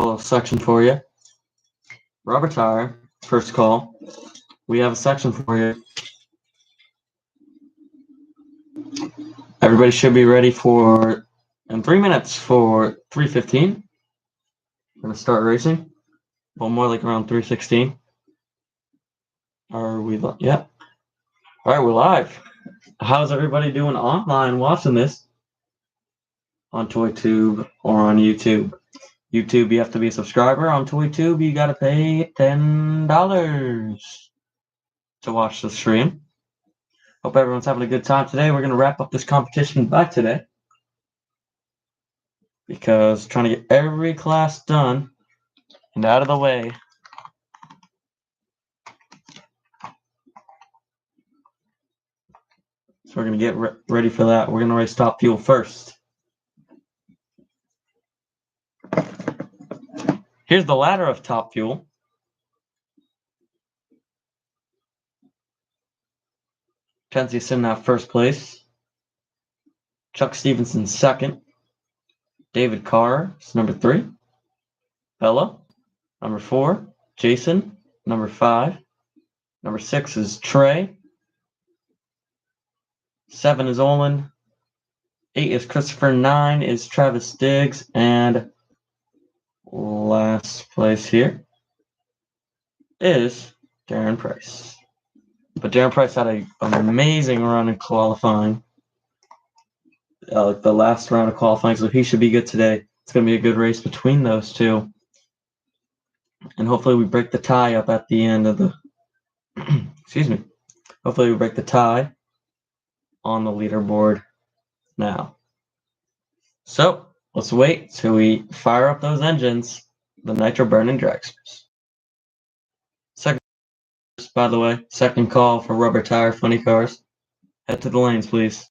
little section for you. Rubber tire, first call. We have a section for you. Everybody should be ready in 3 minutes for 3:15. We're going to start racing. Well, more like around 3:16. Are we? Yeah. All right, we're live. How's everybody doing online watching this? On ToyTube or on YouTube? YouTube, you have to be a subscriber. On ToyTube, you got to pay $10 to watch the stream. Hope everyone's having a good time today. We're going to wrap up this competition by today, because trying to get every class done and out of the way. So we're going to get ready for that. We're going to race Top Fuel first. Here's the ladder of Top Fuel. Kenzie sitting at first place. Chuck Stevenson second. David Carr is number 3. Bella, number 4. Jason, number 5. Number 6 is Trey. 7 is Olin. 8 is Christopher. 9 is Travis Diggs. And last place here is Darren Price. But Darren Price had an amazing run in qualifying. The last round of qualifying, so he should be good today. It's going to be a good race between those two. And hopefully we break the tie up at the end of the... excuse me. Hopefully we break the tie on the leaderboard now. So, let's wait till we fire up those engines, the nitro-burning dragsters. Second, by the way, second call for rubber tire funny cars. Head to the lanes, please.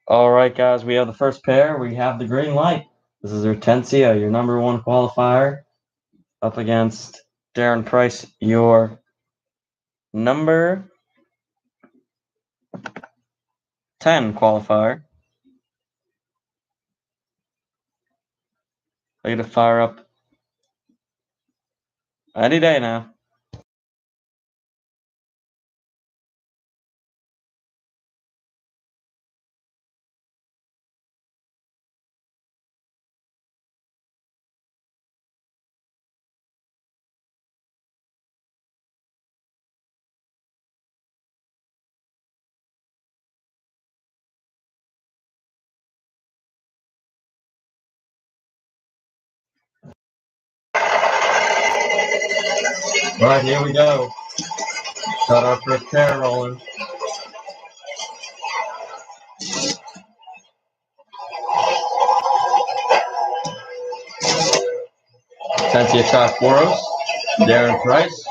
All right, guys, we have the first pair. We have the green light. This is Hortensia, your number 1 qualifier, up against Darren Price, your number 10 qualifier. Ready to fire up any day now. All right, here we go. Got our first pair rolling. Tensia Foros, Darren Price.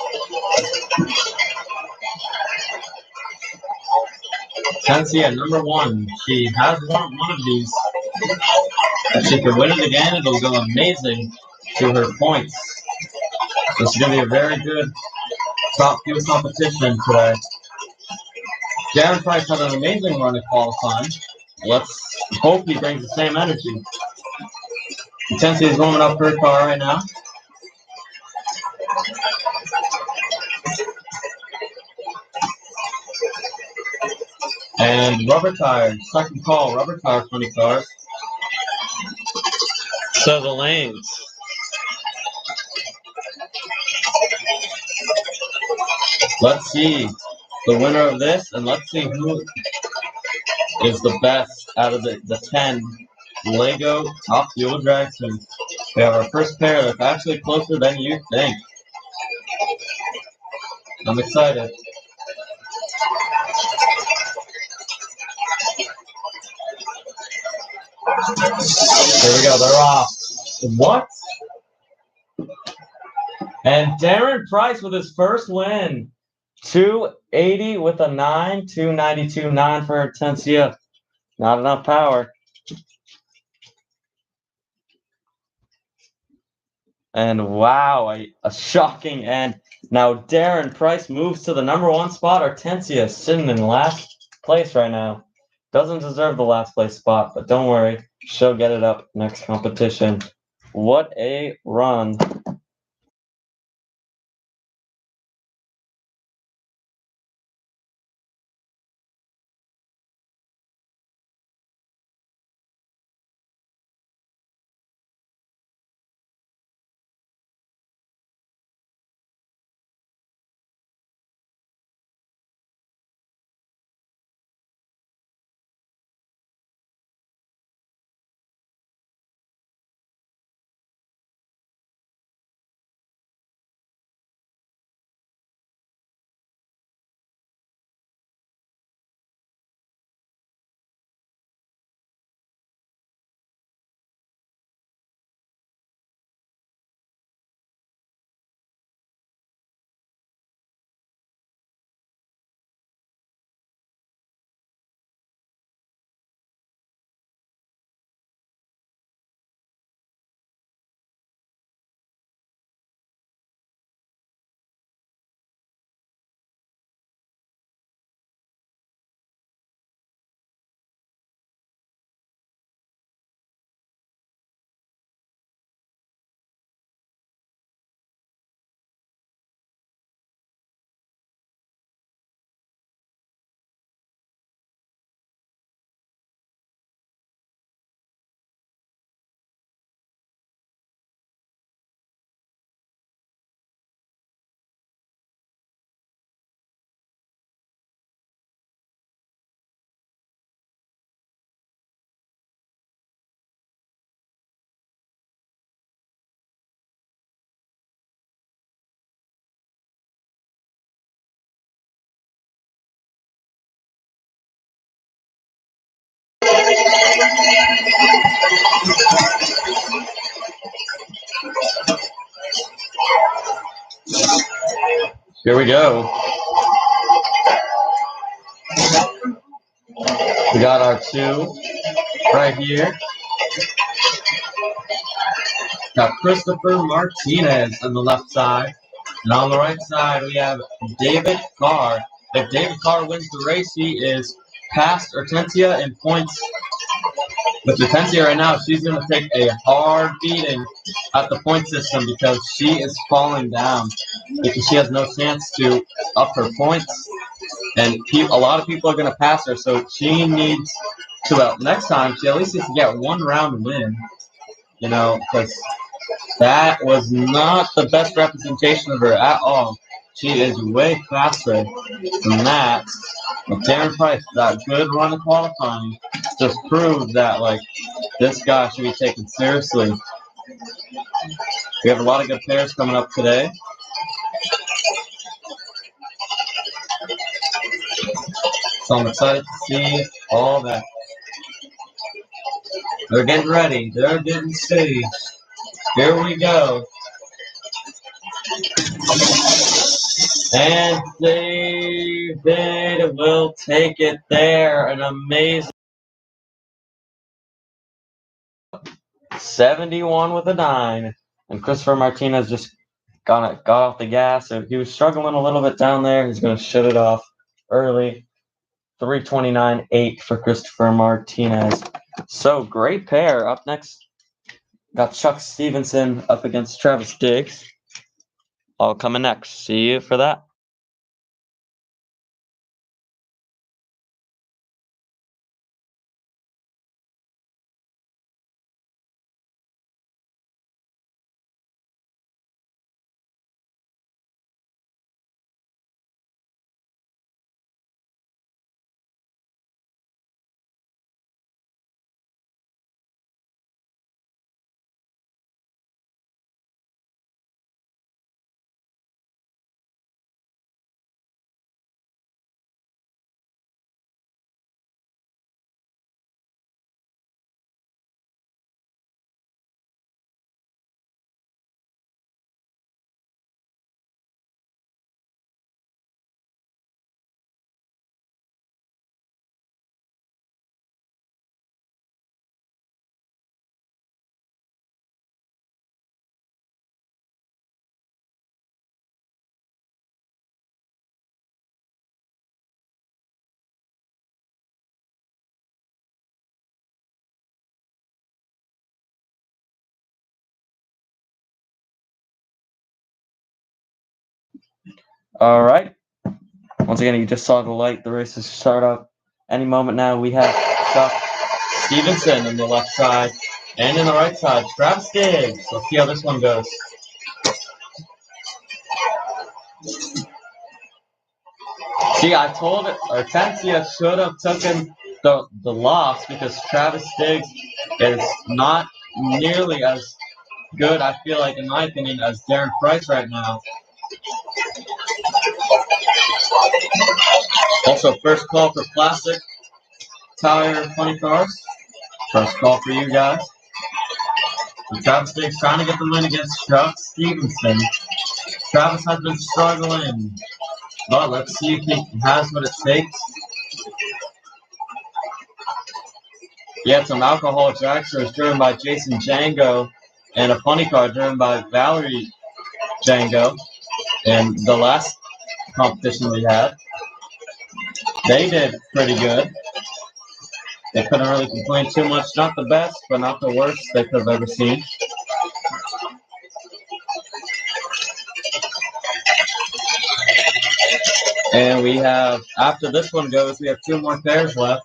Tensia number 1. She has won one of these. If she can win it again, it'll go amazing to her points. This is going to be a very good top field competition today. Darren Price had an amazing run at qualifying. Let's hope he brings the same energy. Tensia is warming up her car right now. And rubber tires, second call, rubber tire 20 cars. So the lanes. Let's see the winner of this, and let's see who is the best out of the 10 Lego Top Fuel dragsters. We have our first pair that's actually closer than you think. I'm excited. Here we go, they're off. What? And Darren Price with his first win. 280 with a 9, 292 9 for Hortensia. Not enough power. And wow, a shocking end. Now Darren Price moves to the number 1 spot. Hortensia sitting in last place right now. Doesn't deserve the last place spot, but don't worry. She'll get it up next competition. What a run. Here we go. We got our 2 right here. Got Christopher Martinez on the left side. And on the right side, we have David Carr. If David Carr wins the race, he is past Hortensia in points. With Hortensia right now, she's going to take a hard beating at the point system because she is falling down. Because she has no chance to up her points. And a lot of people are going to pass her, so she needs to, next time, she at least needs to get 1 round win. You know, because that was not the best representation of her at all. She is way faster than that. But Darren Price, that good run of qualifying, just proved that, like, this guy should be taken seriously. We have a lot of good pairs coming up today. So I'm excited to see all that. They're getting ready. They're getting staged. Here we go. And David will take it there. An amazing 71 with a 9. And Christopher Martinez just got off the gas. So he was struggling a little bit down there. He's going to shut it off early. 329.8 for Christopher Martinez. So great pair. Up next, got Chuck Stevenson up against Travis Diggs. All coming next. See you for that. All right. Once again, you just saw the light. The race is start up any moment now. We have Chuck Stevenson on the left side and in the right side, Travis Diggs. Let's see how this one goes. See, I told it, Hortensia should have taken the loss because Travis Diggs is not nearly as good, I feel like, in my opinion, as Darren Price right now. Also, first call for plastic tire funny cars. First call for you guys. So Travis Diggs trying to get the win against Chuck Stevenson. Travis has been struggling, but let's see if he has what it takes. He had some alcoholic dragsters driven by Jason Django and a funny car driven by Valerie Django. And the last competition we had, they did pretty good. They couldn't really complain too much. Not the best, but not the worst they could have ever seen. And we have, after this one goes, we have 2 more pairs left.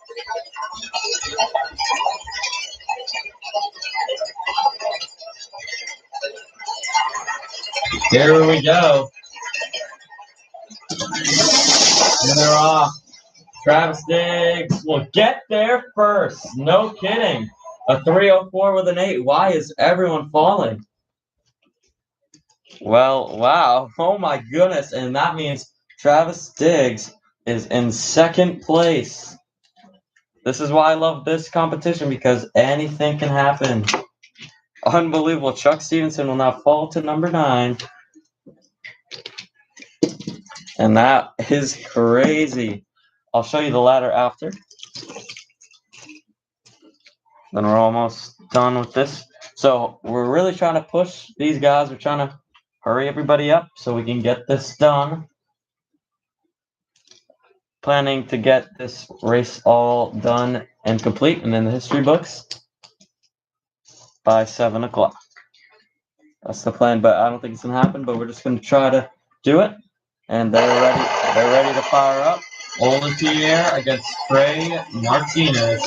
Here we go. And they're off. Travis Diggs will get there first. No kidding. A 304 with an 8. Why is everyone falling? Well, wow. Oh my goodness. And that means Travis Diggs is in second place. This is why I love this competition, because anything can happen. Unbelievable. Chuck Stevenson will now fall to number 9. And that is crazy. I'll show you the ladder after. Then we're almost done with this. So we're really trying to push these guys. We're trying to hurry everybody up so we can get this done. Planning to get this race all done and complete and in the history books by 7 o'clock. That's the plan, but I don't think it's going to happen, but we're just going to try to do it. And they're ready to fire up. Olin Pierre against Trey Martinez.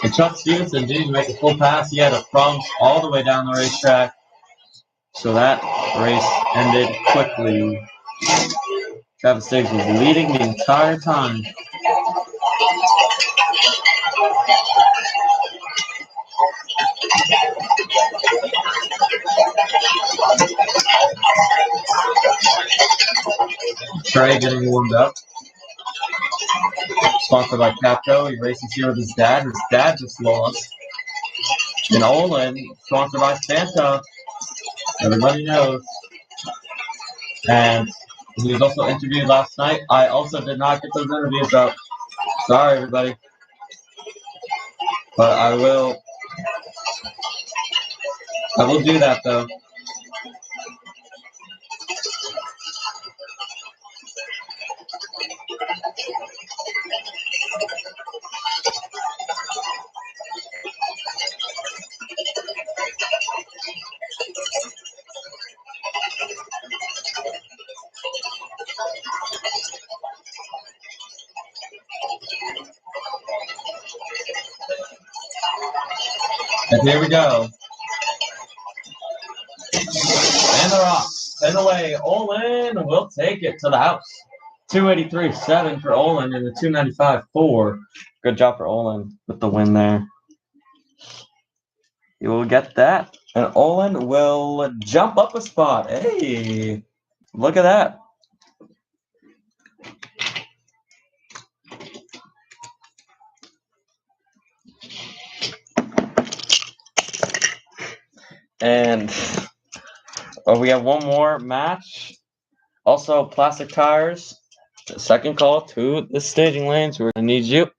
And Chuck Stevenson didn't even make a full pass. He had a problem all the way down the racetrack. So that race ended quickly. Travis Diggs was leading the entire time. Trey getting warmed up. sponsored by Capco. He races here with his dad. His dad just lost. And Olin, sponsored by Santa. Everybody knows. And he was also interviewed last night. I also did not get those interviews up. Sorry, everybody. But I will do that, though. And here we go. And they're off. And away. Olin will take it to the house. 283.7 for Olin and the 295.4. Good job for Olin with the win there. You will get that. And Olin will jump up a spot. Hey, look at that. And we have one more match. Also, plastic tires. Second call to the staging lanes. We're going to need you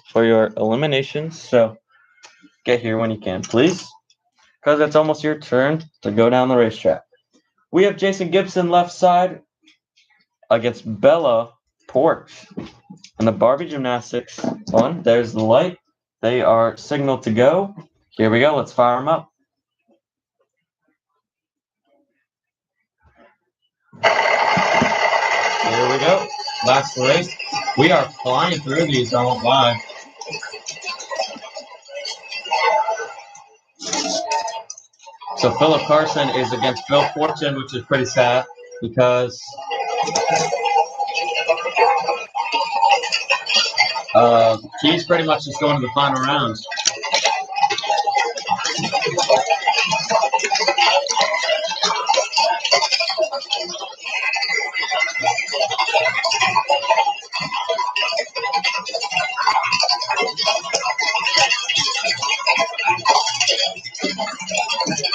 for your eliminations. So get here when you can, please. Because it's almost your turn to go down the racetrack. We have Jason Gibson left side against Bella Porch. And the Barbie Gymnastics one. There's the light. They are signaled to go. Here we go. Let's fire them up. Here we go. Last race. We are flying through these, I won't lie. So Philip Carson is against Bill Fortune, which is pretty sad because he's pretty much just going to the final round.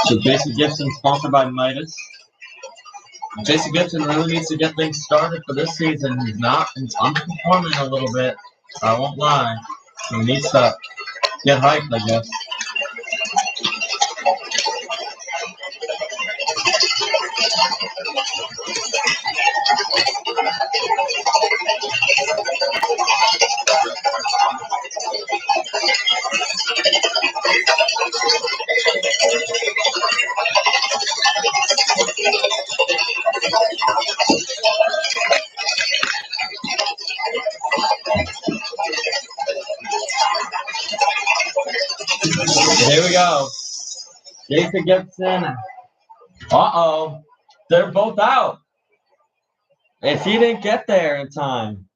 So Jason Gibson, sponsored by Midas. Jason Gibson really needs to get things started for this season. He's underperforming a little bit. I won't lie. He needs to get hyped, I guess. Here we go. Jason Gibson. Uh-oh. They're both out. If he didn't get there in time.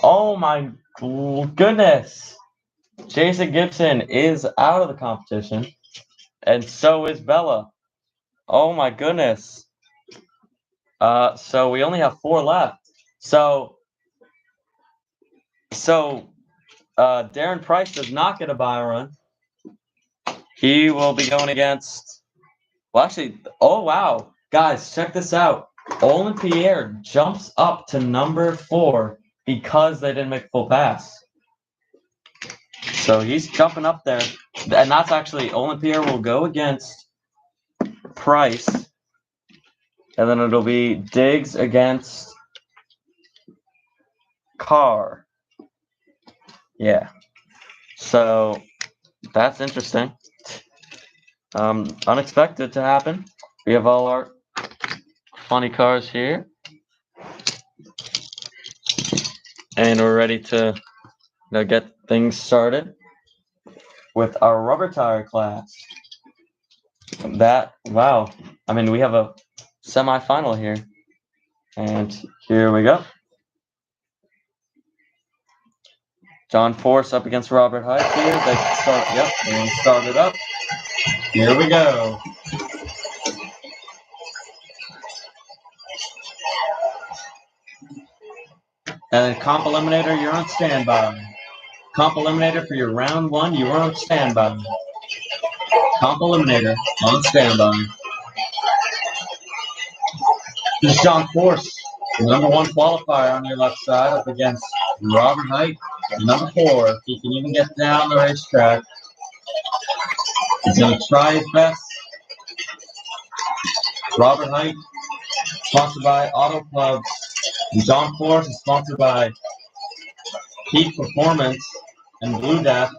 Oh my goodness. Jason Gibson is out of the competition. And so is Bella. Oh my goodness. So we only have 4 left. So Darren Price does not get a bye run. He will be going against. Well, actually, oh wow, guys, check this out. Olin Pierre jumps up to number 4 because they didn't make a full pass. So he's jumping up there, and that's actually Olin Pierre will go against Price, and then it'll be Diggs against Carr. Yeah. So that's interesting. Unexpected to happen. We have all our funny cars here. And we're ready to get things started with our rubber tire class. Wow. I mean, we have a semifinal here. And here we go. John Force up against Robert Hyde here. They can start, yep, and start it up. Here we go. And then Comp Eliminator, you're on standby. Comp Eliminator for your round 1, you are on standby. Comp Eliminator on standby. This is John Force, the number 1 qualifier on your left side, up against Robert Height, number 4. If he can even get down the racetrack, he's going to try his best. Robert Height, sponsored by Auto Clubs. And John Force is sponsored by Peak Performance and Blue Death.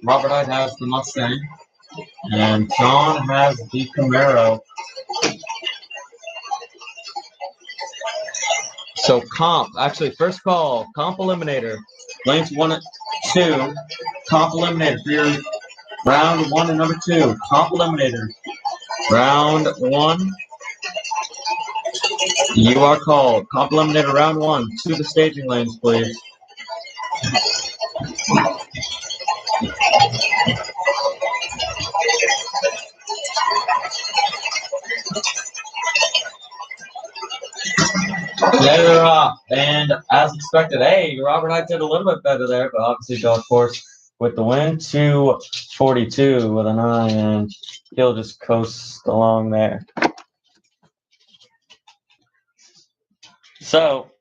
Robert Height has the Mustang, and John has the Camaro. So first call, Comp Eliminator. Lanes 1 and 2, Comp Eliminator for your round 1 and number 2. Comp Eliminator. Round 1, you are called. Comp Eliminator round 1. To the staging lanes, please. They're off. And as expected, hey, Robert Height did a little bit better there, but obviously John Force with the win. 2:42 with a 9, and he'll just coast along there. So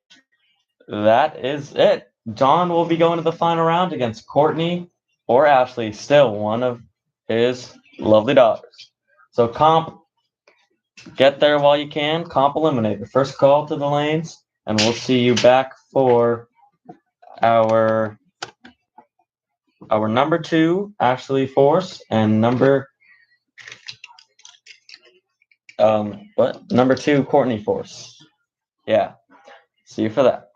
that is it. John will be going to the final round against Courtney or Ashley, still one of his lovely daughters. So Comp, get there while you can. Comp Eliminator. First call to the lanes, and we'll see you back for our number 2, Ashley Force, and number 2, Courtney Force. Yeah. See you for that.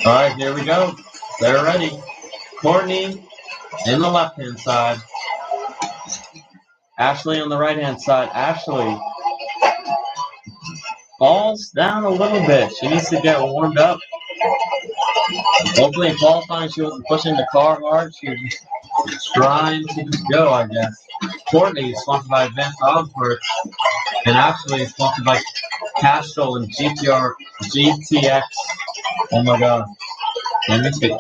All right, here we go. They're ready. Courtney in the left-hand side. Ashley on the right-hand side. Ashley falls down a little bit. She needs to get warmed up. Hopefully in qualifying, she wasn't pushing the car hard. She was just trying to just go, I guess. Courtney is sponsored by Advanced Auto Parts, and Ashley is sponsored by Castrol and GTX. Oh my God. Let me see.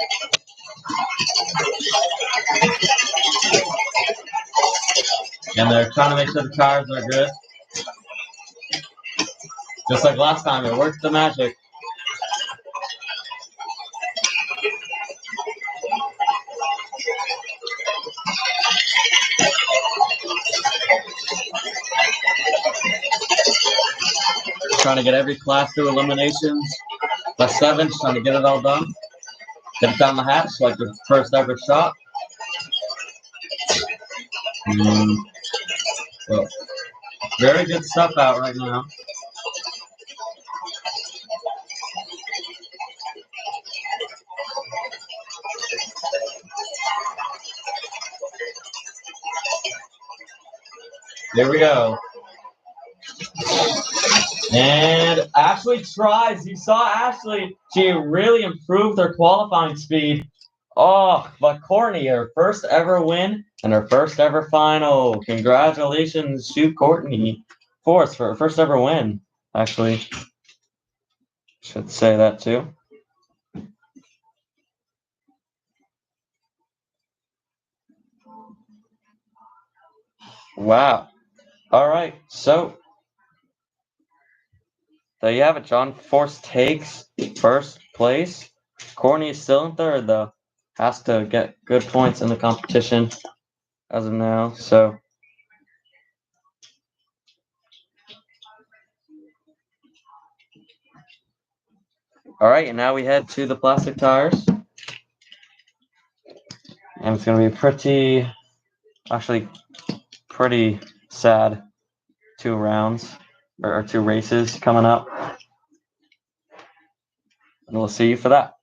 And they're trying to make sure the tires are good. Just like last time, it worked the magic. Trying to get every class through eliminations. Plus 7, trying to get it all done. Get it down the hatch like the first ever shot. So, very good stuff out right now. Here we go. And Ashley tries. You saw Ashley. She really improved her qualifying speed. Oh, but Courtney, her first ever win and her first ever final. Congratulations to Courtney Force for her first ever win. Actually, should say that too. Wow. All right. So there you have it. John Force takes first place. Courtney is still in third, though. Has to get good points in the competition as of now. So all right, and now we head to the plastic tires. And it's going to be pretty sad 2 rounds or 2 races coming up. And we'll see you for that.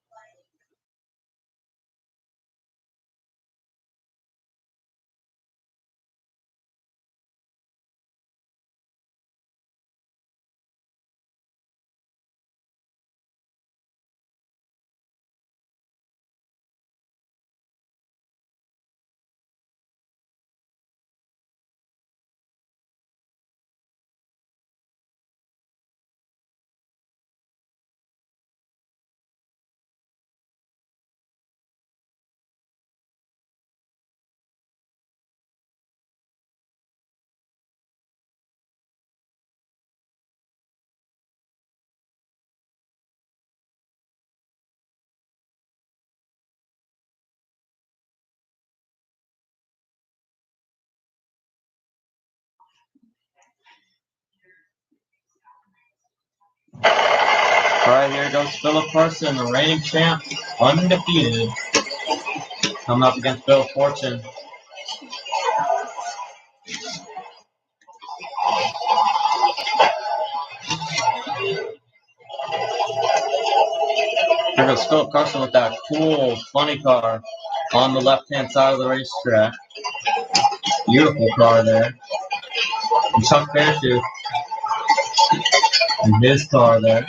All right, here goes Philip Carson, the reigning champ, undefeated, coming up against Bill Fortune. Here goes Philip Carson with that cool, funny car on the left-hand side of the racetrack. Beautiful car there. And Chuck Fairtooth in his car there.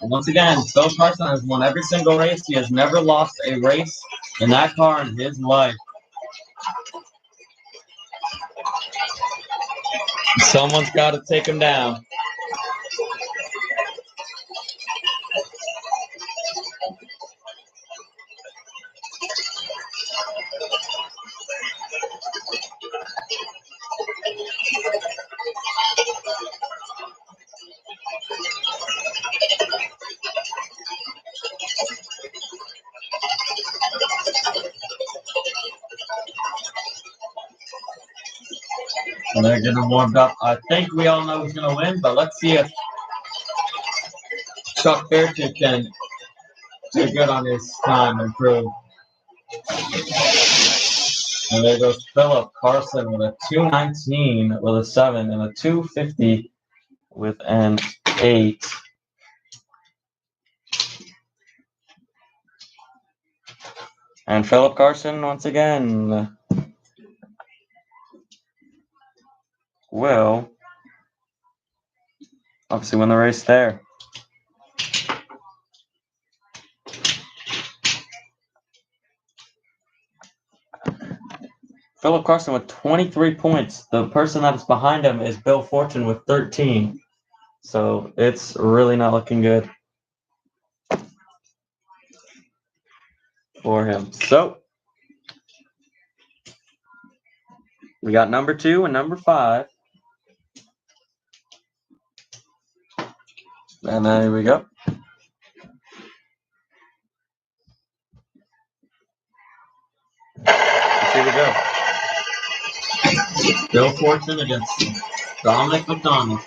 Once again, Phil Carson has won every single race. He has never lost a race in that car in his life. Someone's got to take him down. So they're getting warmed up. I think we all know who's going to win, but let's see if Chuck Fairtooth can do good on his time and improve. And there goes Philip Carson with a 219 with a 7 and a 250 with an 8. And Philip Carson, once again, will obviously win the race there. Philip Carson with 23 points. The person that is behind him is Bill Fortune with 13. So it's really not looking good for him. So we got number 2 and number 5. And there we go. Here we go. Bill Fortune against Dominic McDonald.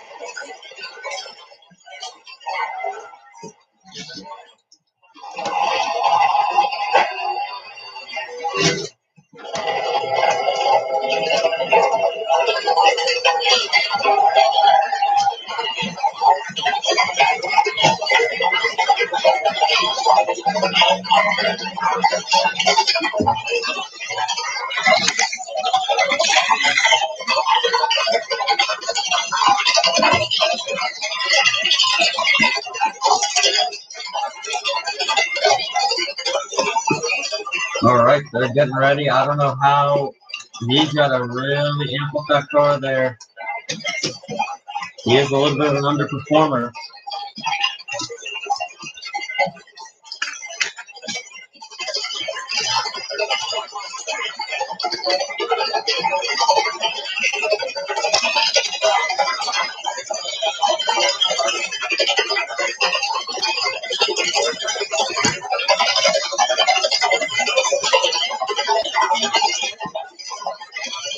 All right, they're getting ready. I don't know how he's got to really amp up that car there. He is a little bit of an underperformer.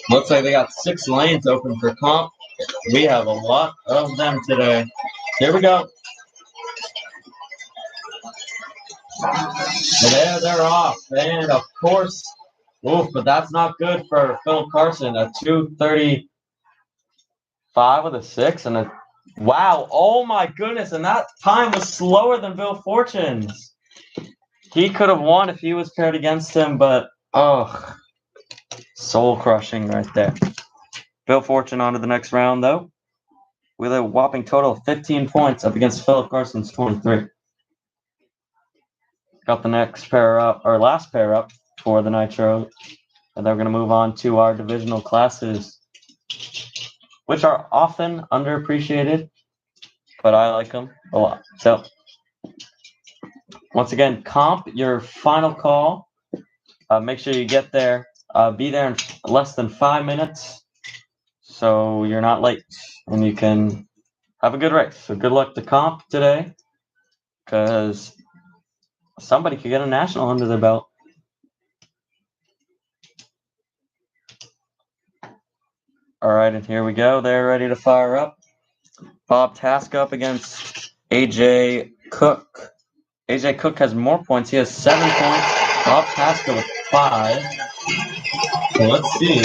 Looks like they got 6 lanes open for comp. We have a lot of them today. Here we go. And there they're off. And of course, oof, but that's not good for Philip Carson. A 2:35 with a 6 and a wow. Oh my goodness. And that time was slower than Bill Fortune's. He could have won if he was paired against him, but oh, soul crushing right there. Bill Fortune on to the next round, though, with a whopping total of 15 points up against Philip Carson's 23. Got the next pair up, or last pair up for the Nitro, and they're going to move on to our divisional classes, which are often underappreciated, but I like them a lot. So, once again, comp, your final call. Make sure you get there. Be there in less than 5 minutes, so you're not late, and you can have a good race. So good luck to comp today, because somebody could get a national under their belt. All right, and here we go. They're ready to fire up. Bob Task up against AJ Cook. AJ Cook has more points. He has 7 points. Bob Taska with 5. So let's see.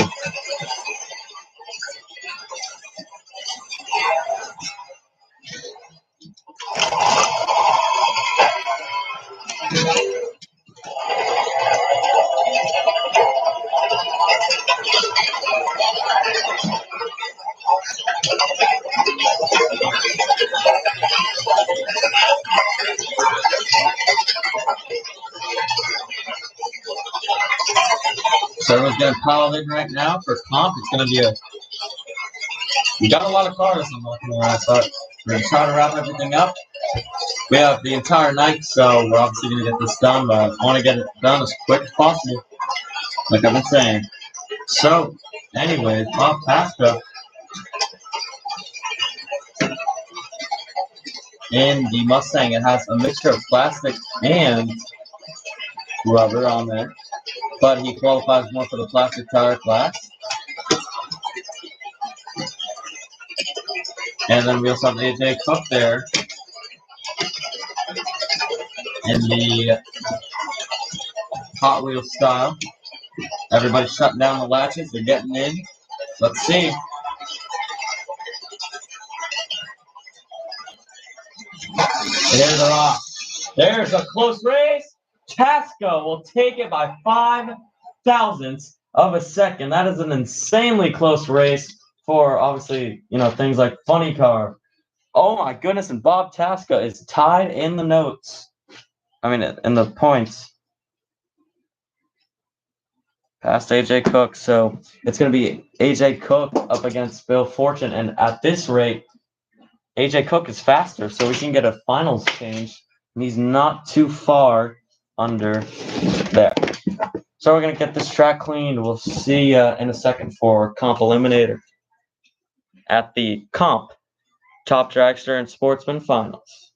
So everyone's going to pile in right now for comp. It's going to be we got a lot of cars I'm looking at, but we're going to try to wrap everything up. We have the entire night, so we're obviously going to get this done, but I want to get it done as quick as possible, like I've been saying. So, anyways, Bob Taska in the Mustang. It has a mixture of plastic and rubber on there, but he qualifies more for the plastic tire class. And then we also have AJ Cook there in the Hot Wheels style. Everybody's shutting down the latches. They're getting in. Let's see. And there they're off. There's a close race. Tasco will take it by 5 thousandths of a second. That is an insanely close race for, obviously, things like Funny Car. Oh my goodness, and Bob Tasca is tied in the notes. In the points. Past AJ Cook, so it's going to be AJ Cook up against Bill Fortune, and at this rate, AJ Cook is faster, so we can get a finals change, and he's not too far under there. So we're going to get this track cleaned. We'll see in a second for Comp Eliminator at the Comp Top Dragster and Sportsman Finals.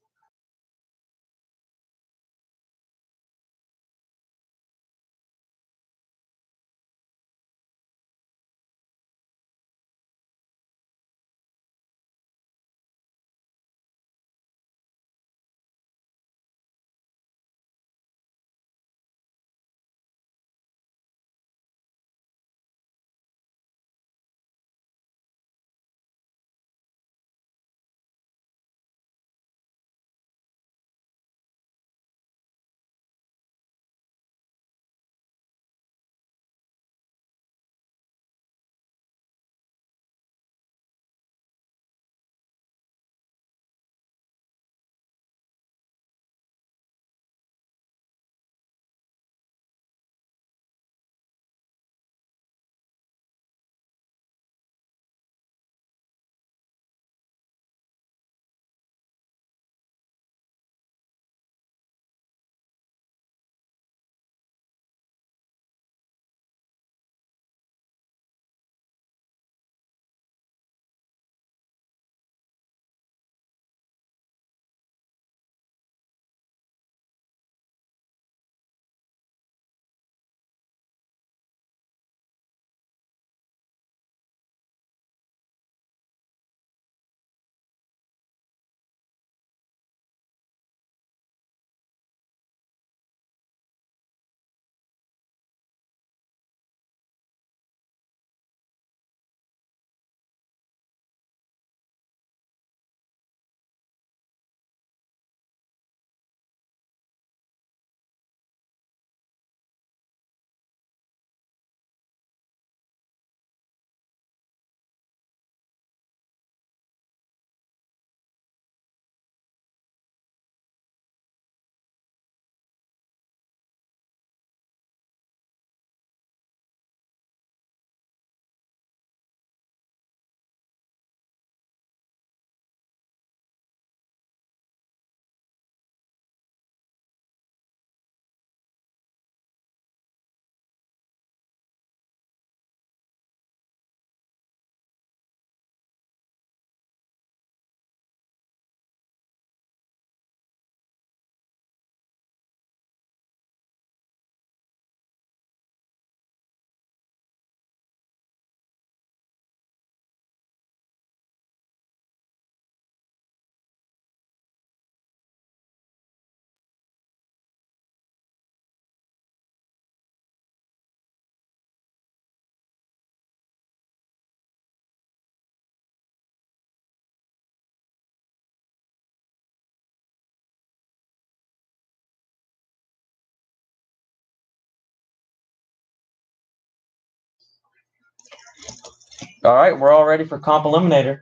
All right, we're all ready for Comp Eliminator.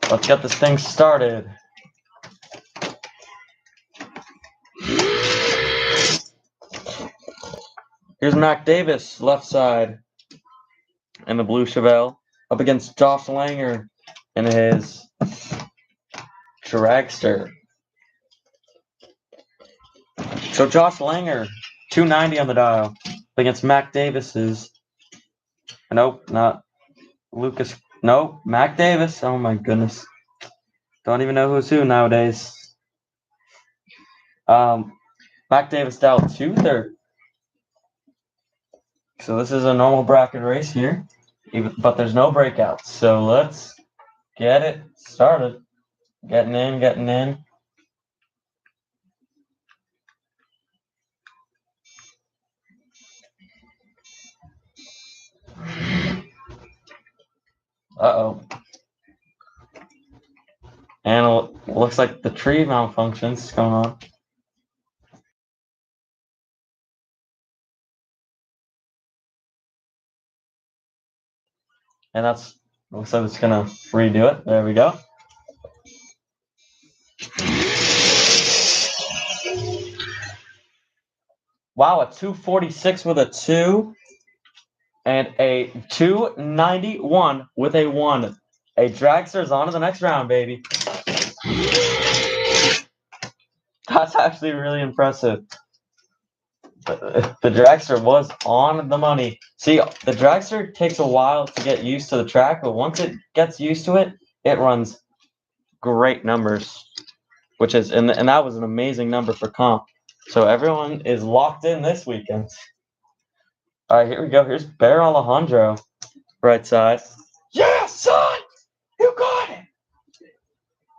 Let's get this thing started. Here's Mac Davis, left side, in the blue Chevelle, up against Josh Langer in his dragster. So Josh Langer, 290 on the dial, up against Mac Davis's. Nope, not Lucas. Nope, Mac Davis. Oh my goodness. Don't even know who's who nowadays. Mac Davis dialed 230. So this is a normal bracket race here, but there's no breakouts. So let's get it started. Getting in. Uh-oh. And it looks like the tree malfunction's going on. And looks like it's gonna redo it. There we go. Wow, a 246 with a 2 and a 291 with a 1. A dragster's on to the next round, baby. That's actually really impressive. The dragster was on the money. See, the dragster takes a while to get used to the track, but once it gets used to it, it runs great numbers, and that was an amazing number for comp. So everyone is locked in this weekend. All right, here we go. Here's Bear Alejandro, right side. Yeah, son, you got it.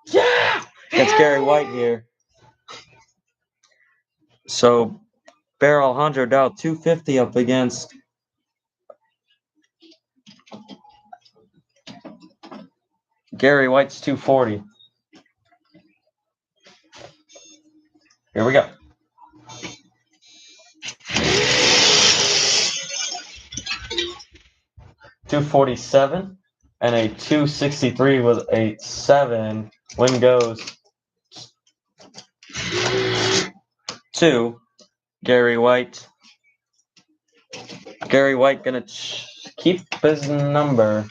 Yeah, against Gary White here. So Bear Alejandro dialed 250 up against Gary White's 240. Here we go. .247 and a 263 with a 7. Win goes to Gary White. Gary White gonna keep his number.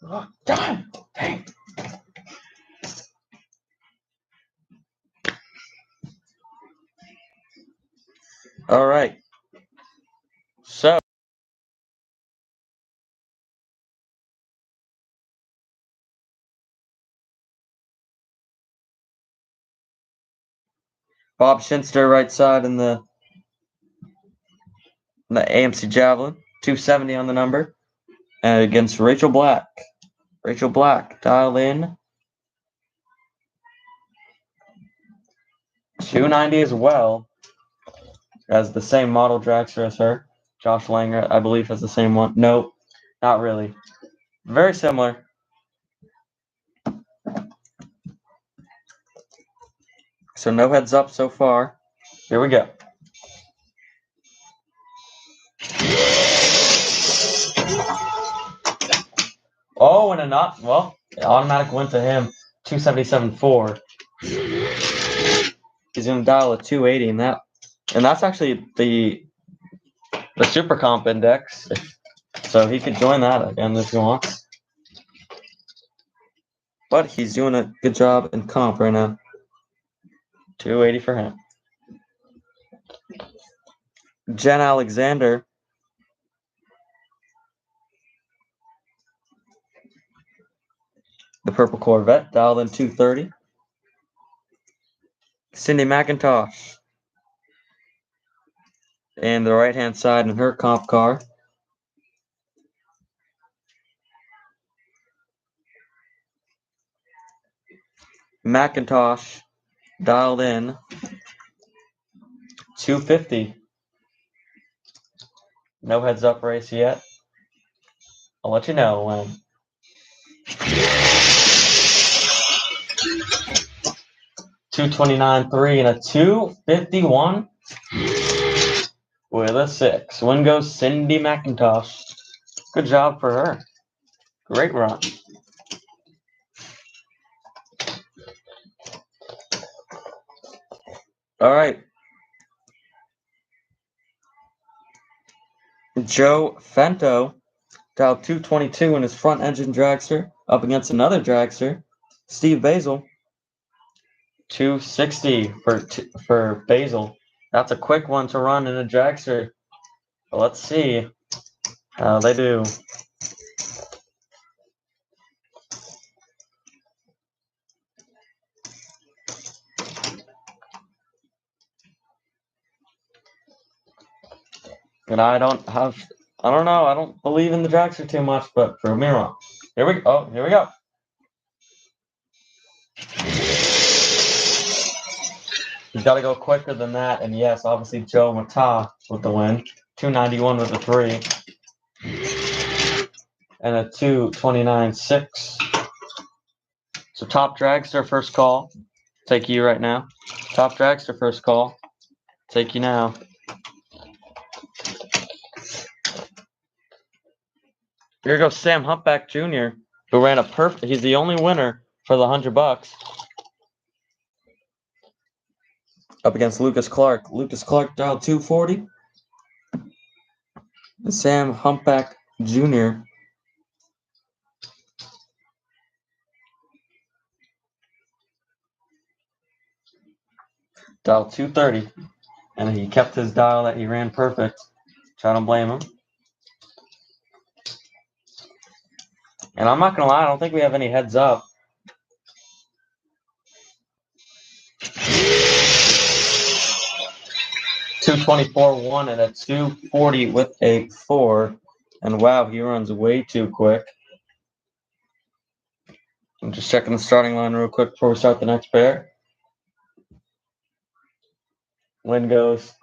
Oh, God. Hey. All right. So Bob Shinster, right side in the AMC Javelin, 270 on the number, and against Rachel Black. Rachel Black, dial in 290 as well, as the same model dragster as her. Josh Langer, I believe, has the same one. Nope, not really. Very similar. So no heads up so far. Here we go. Oh, and it automatic went to him. 277.4. He's gonna dial a 280, and that's actually the super comp index. So he could join that again if he wants. But he's doing a good job in comp right now. 280 for him. Jen Alexander. The purple Corvette, dialed in 230. Cindy McIntosh. And the right-hand side in her comp car. McIntosh, dialed in 250. No heads up race yet. I'll let you know when. .229.3 and a 251 with a 6. Win goes Cindy McIntosh. Good job for her. Great run. All right. Joe Fento dialed 222 in his front engine dragster up against another dragster. Steve Basil, 260 for Basil. That's a quick one to run in a dragster. But let's see how they do. And I don't know. I don't believe in the dragster too much, but prove me wrong. Here we go. He's got to go quicker than that. And yes, obviously Joe Mata with the win. 291 with a 3. And a 229.6. So top dragster first call. Take you right now. Top dragster first call. Take you now. Here goes Sam Humpback Jr., who ran a perfect. He's the only winner for the $100. Up against Lucas Clark. Lucas Clark dialed 240. And Sam Humpback Jr. dialed 230. And he kept his dial that he ran perfect. Trying to blame him. And I'm not going to lie, I don't think we have any heads up. $224.1 and a 240 with a 4. And wow, he runs way too quick. I'm just checking the starting line real quick before we start the next pair. Win goes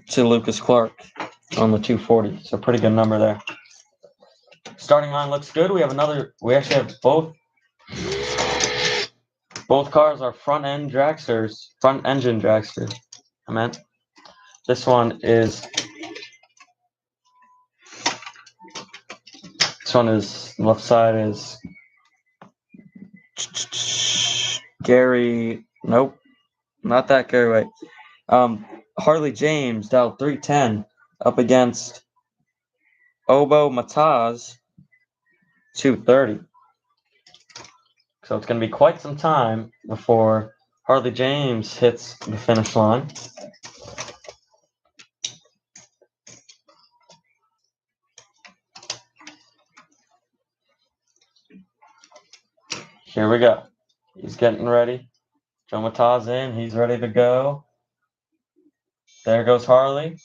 to Lucas Clark on the 240. So pretty good number there. Starting line looks good. We actually have both cars are front engine dragsters. I meant this one is left side is Gary. Nope, not that Gary White. Harley James dialed 310 up against Obo Mataz 230. So it's going to be quite some time before Harley James hits the finish line. Here we go. He's getting ready. Joe Mataz in. He's ready to go. There goes Harley.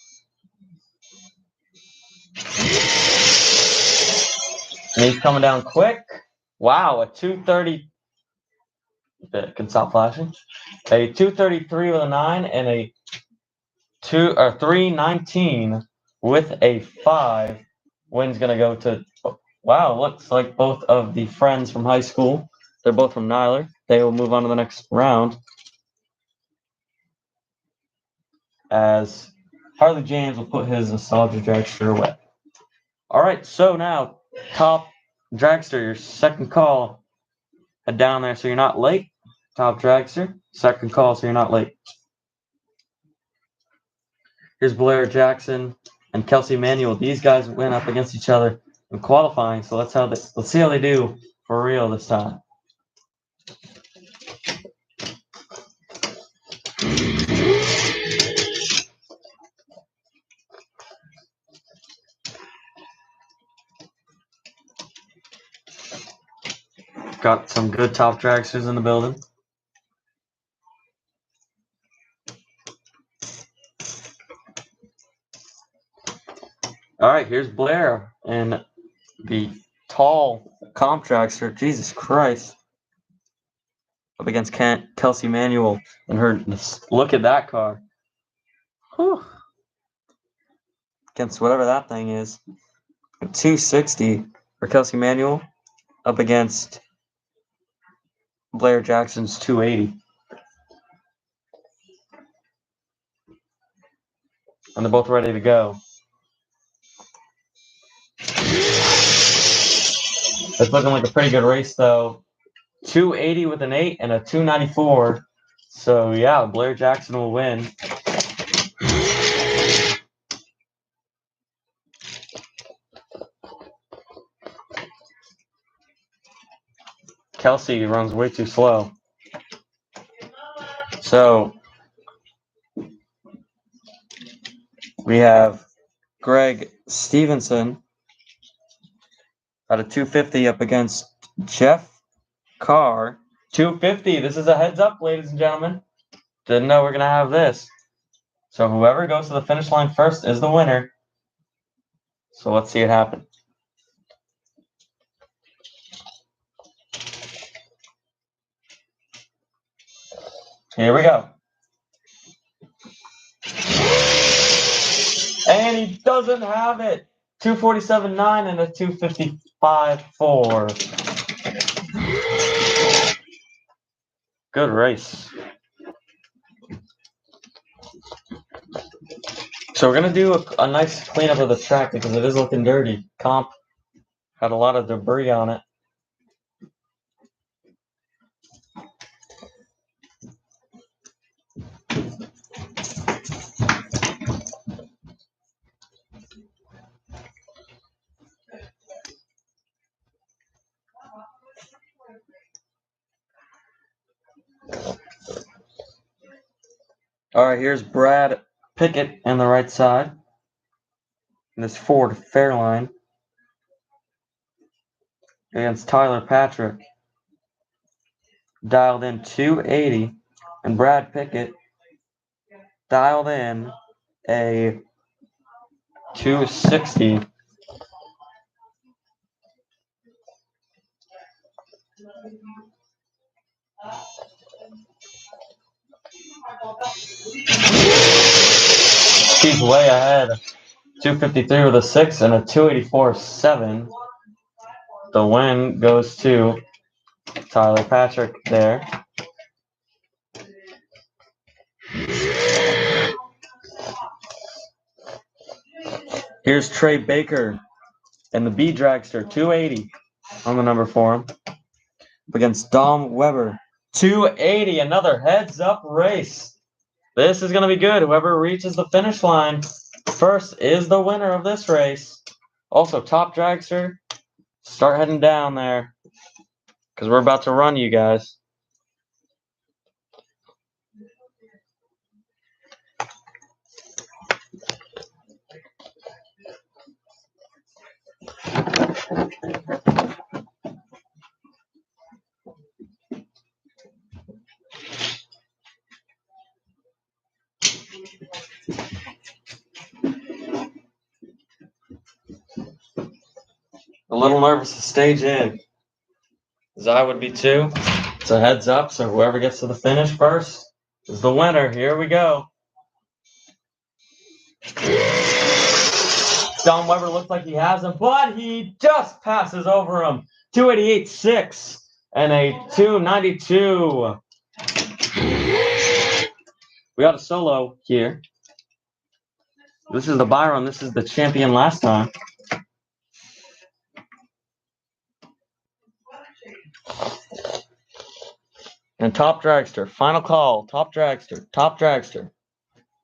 And he's coming down quick. Wow, a 230. Can stop flashing. A 233 with a 9 and a 319 with a 5. Win's gonna go to. Wow, looks like both of the friends from high school. They're both from Nyler. They will move on to the next round. As Harley James will put his nostalgia dragster away. All right, so now top dragster, your second call. Head down there so you're not late. Top dragster, second call so you're not late. Here's Blair Jackson and Kelsey Manuel. These guys went up against each other in qualifying, so let's see how they do for real this time. Got some good top dragsters in the building. All right, here's Blair and the tall comp dragster. Jesus Christ. Up against Kelsey Manuel and her. Look at that car. Whew. Against whatever that thing is. 260 for Kelsey Manuel up against Blair Jackson's 280. And they're both ready to go. It's looking like a pretty good race, though. 280 with an 8 and a 294. So, yeah, Blair Jackson will win. Kelsey runs way too slow. So, we have Greg Stevenson at a 250 up against Jeff Carr. 250. This is a heads up, ladies and gentlemen. Didn't know we're going to have this. So whoever goes to the finish line first is the winner. So let's see it happen. Here we go. And he doesn't have it. 247.9 and a 255.4. Good race. So we're going to do a nice cleanup of the track because it is looking dirty. Comp had a lot of debris on it. All right, here's Brad Pickett on the right side. In this Ford Fairline against Tyler Patrick. Dialed in 280. And Brad Pickett dialed in a 260. He's way ahead. 253 with a 6 and a 284.7. The win goes to Tyler Patrick there. Here's Trey Baker and the B Dragster, 280 on the number for him. Against Dom Weber, 280. Another heads-up race. This is going to be good. Whoever reaches the finish line first is the winner of this race. Also, Top Dragster, start heading down there because we're about to run you guys. A little nervous to stage in, as I would be too. It's a heads up, so whoever gets to the finish first is the winner. Here we go. Don Weber looks like he has him, but he just passes over him. 288.6 and a 292. We got a solo here. This is the Byron. This is the champion last time. And Top Dragster, final call. Top Dragster, Top Dragster.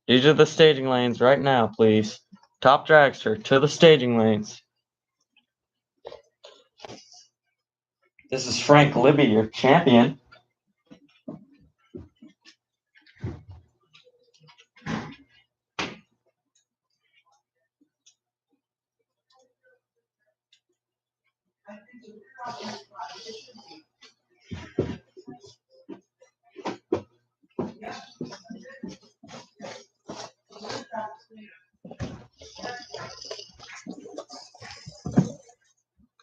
These are the staging lanes right now, please. Top Dragster to the staging lanes. This is Frank Libby, your champion.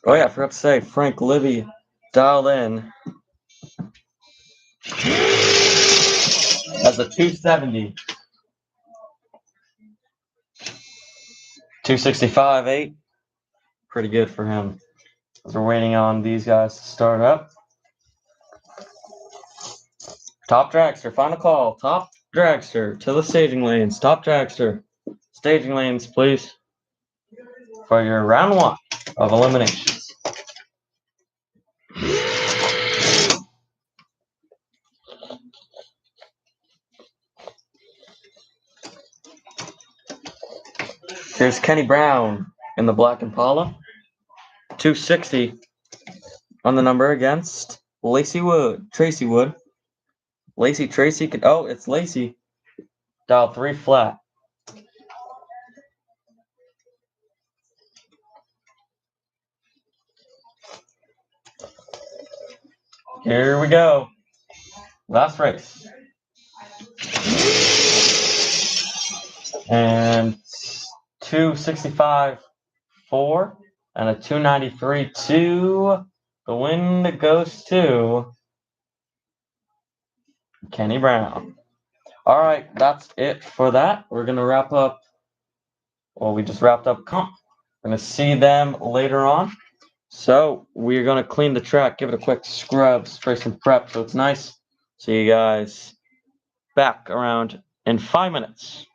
Oh yeah, I forgot to say, Frank Libby dialed in as a 270. 265.8. Pretty good for him. As we're waiting on these guys to start up. Top Dragster, final call. Top Dragster to the staging lanes. Top Dragster. Staging lanes, please, for your round 1 of eliminations. Here's Kenny Brown in the black Impala. 260 on the number against Tracy Wood. Tracy could, oh, it's Lacey. Dial 3 flat. Here we go. Last race. And 265 4 and a 293 2. The win goes to Kenny Brown. All right, that's it for that. We're going to wrap up. Well, we just wrapped up comp. We're going to see them later on. So we're going to clean the track, give it a quick scrub, spray some prep so it's nice. See you guys back around in 5 minutes.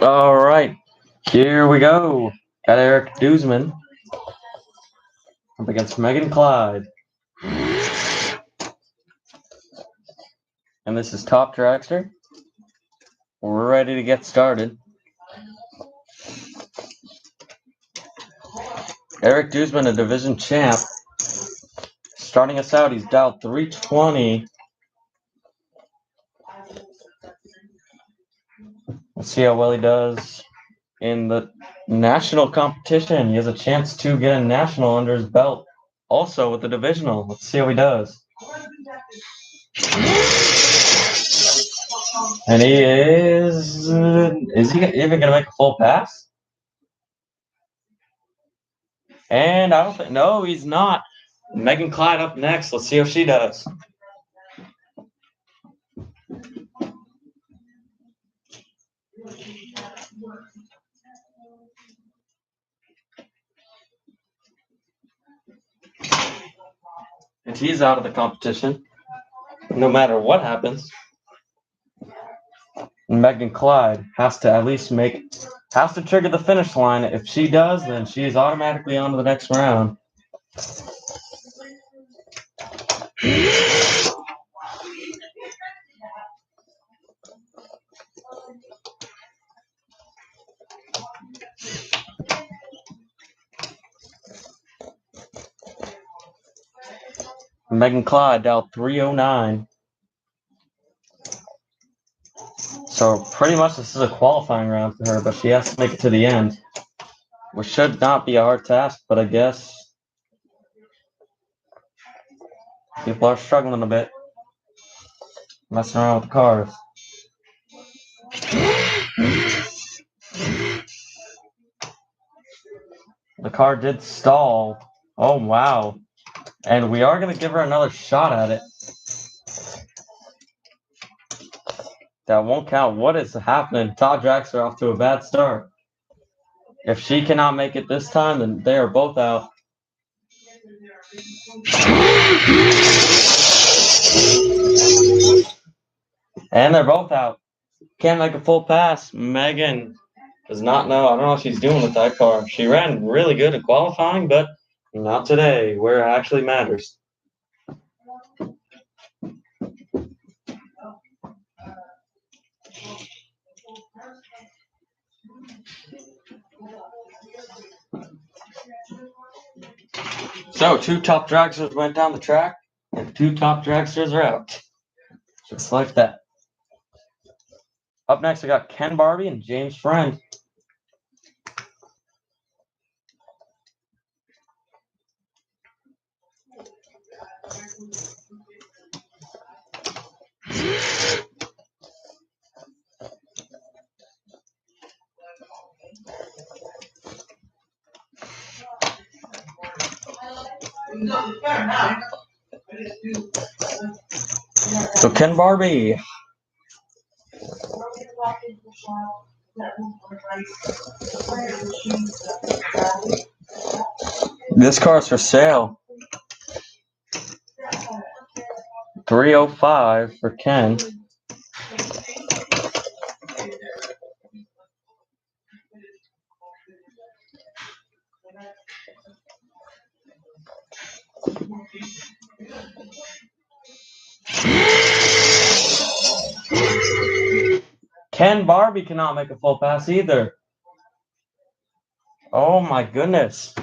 All right, here we go. Got Eric Duzman up against Megan Clyde. And this is Top Dragster. We're ready to get started. Eric Duzman, a division champ. Starting us out, he's dialed 320. Let's see how well he does in the national competition. He has a chance to get a national under his belt. Also with the divisional. Let's see how he does. And he is he even going to make a full pass? And I don't think, no, he's not. Megan Clyde up next. Let's see how she does. And he's out of the competition, no matter what happens. Megan Clyde has to at least has to trigger the finish line. If she does, then she's automatically on to the next round. Megan Clyde dialed 309. So pretty much this is a qualifying round for her, but she has to make it to the end, which should not be a hard task, but I guess people are struggling a bit, messing around with the cars. The car did stall. Oh, wow. And we are going to give her another shot at it. That won't count. What is happening? Todd Dragster off to a bad start. If she cannot make it this time, then they are both out. And they're both out. Can't make a full pass. Megan does not know. I don't know what she's doing with that car. She ran really good at qualifying, but not today, where it actually matters. So, 2 top dragsters went down the track, and 2 top dragsters are out. Just like that. Up next, we got Ken Barbie and James Friend. So Ken Barbie. This car's for sale. 305 for Ken. Ken Barbie cannot make a full pass either. Oh my goodness.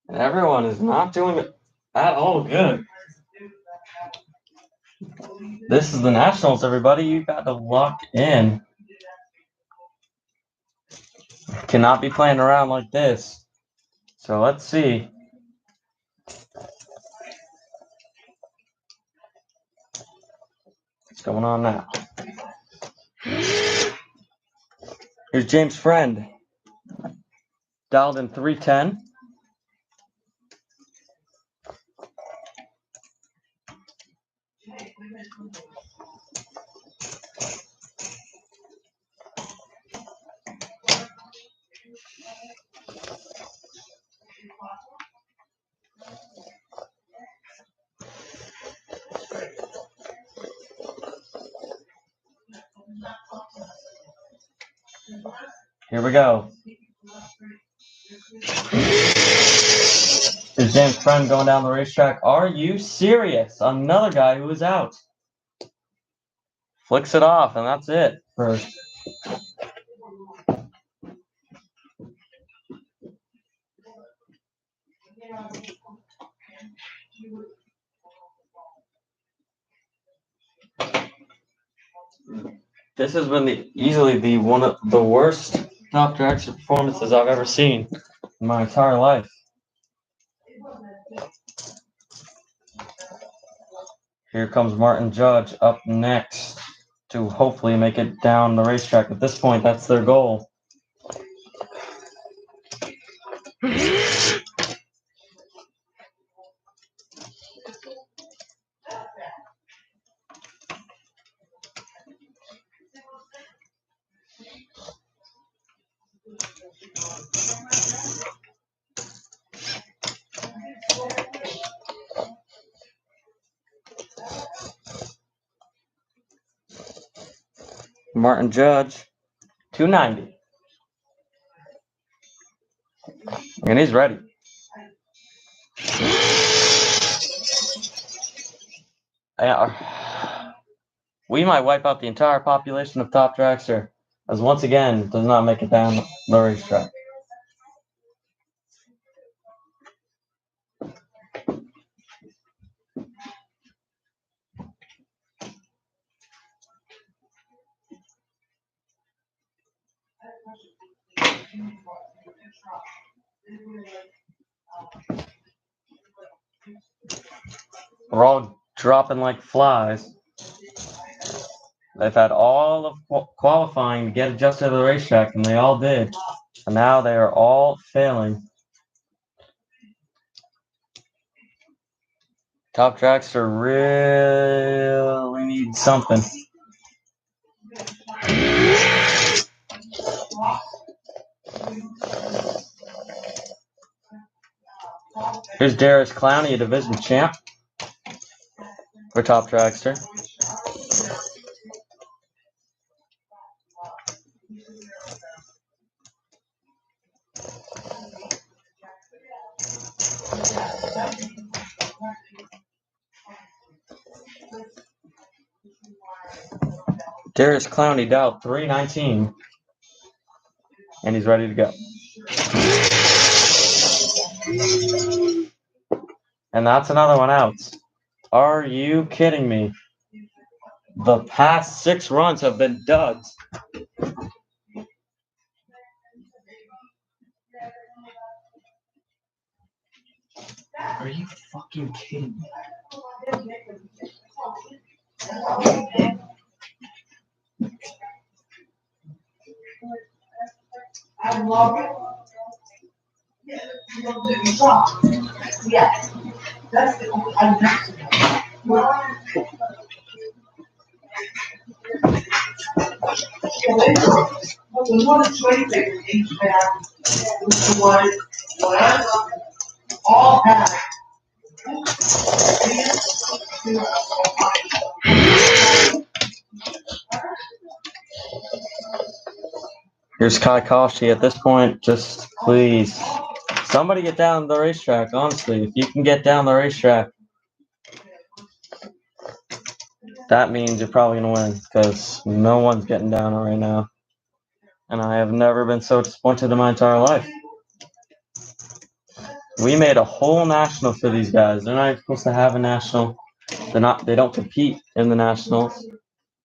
And everyone is not doing it at all good. This is the Nationals, everybody. You got to lock in. Cannot be playing around like this. So let's see. What's going on now? Here's James Friend. Dialed in 310. Here we go. Is Dan's friend going down the racetrack? Are you serious? Another guy who is out. Flicks it off, and that's it. This has been easily one of the worst top dragster performances I've ever seen in my entire life. Here comes Martin Judge up next to hopefully make it down the racetrack. At this point, that's their goal. Martin Judge, 290. And he's ready. We might wipe out the entire population of top dragster, as once again does not make it down the racetrack. We're all dropping like flies. They've had all of qualifying to get adjusted to the racetrack, and they all did. And now they are all failing. Top dragster really needs something. Here's Darius Clowney, a division champ for top dragster. Darius Clowney dialed 319, and he's ready to go. And that's another one out. Are you kidding me? The past 6 runs have been duds. Are you fucking kidding me? I love it. Yeah, that's the only we want to trade the HVAC whatever all that. Here's Kai Koshi. At this point, just please, somebody get down the racetrack, honestly. If you can get down the racetrack, that means you're probably going to win, because no one's getting down it right now. And I have never been so disappointed in my entire life. We made a whole national for these guys. They're not even supposed to have a national. They don't compete in the nationals.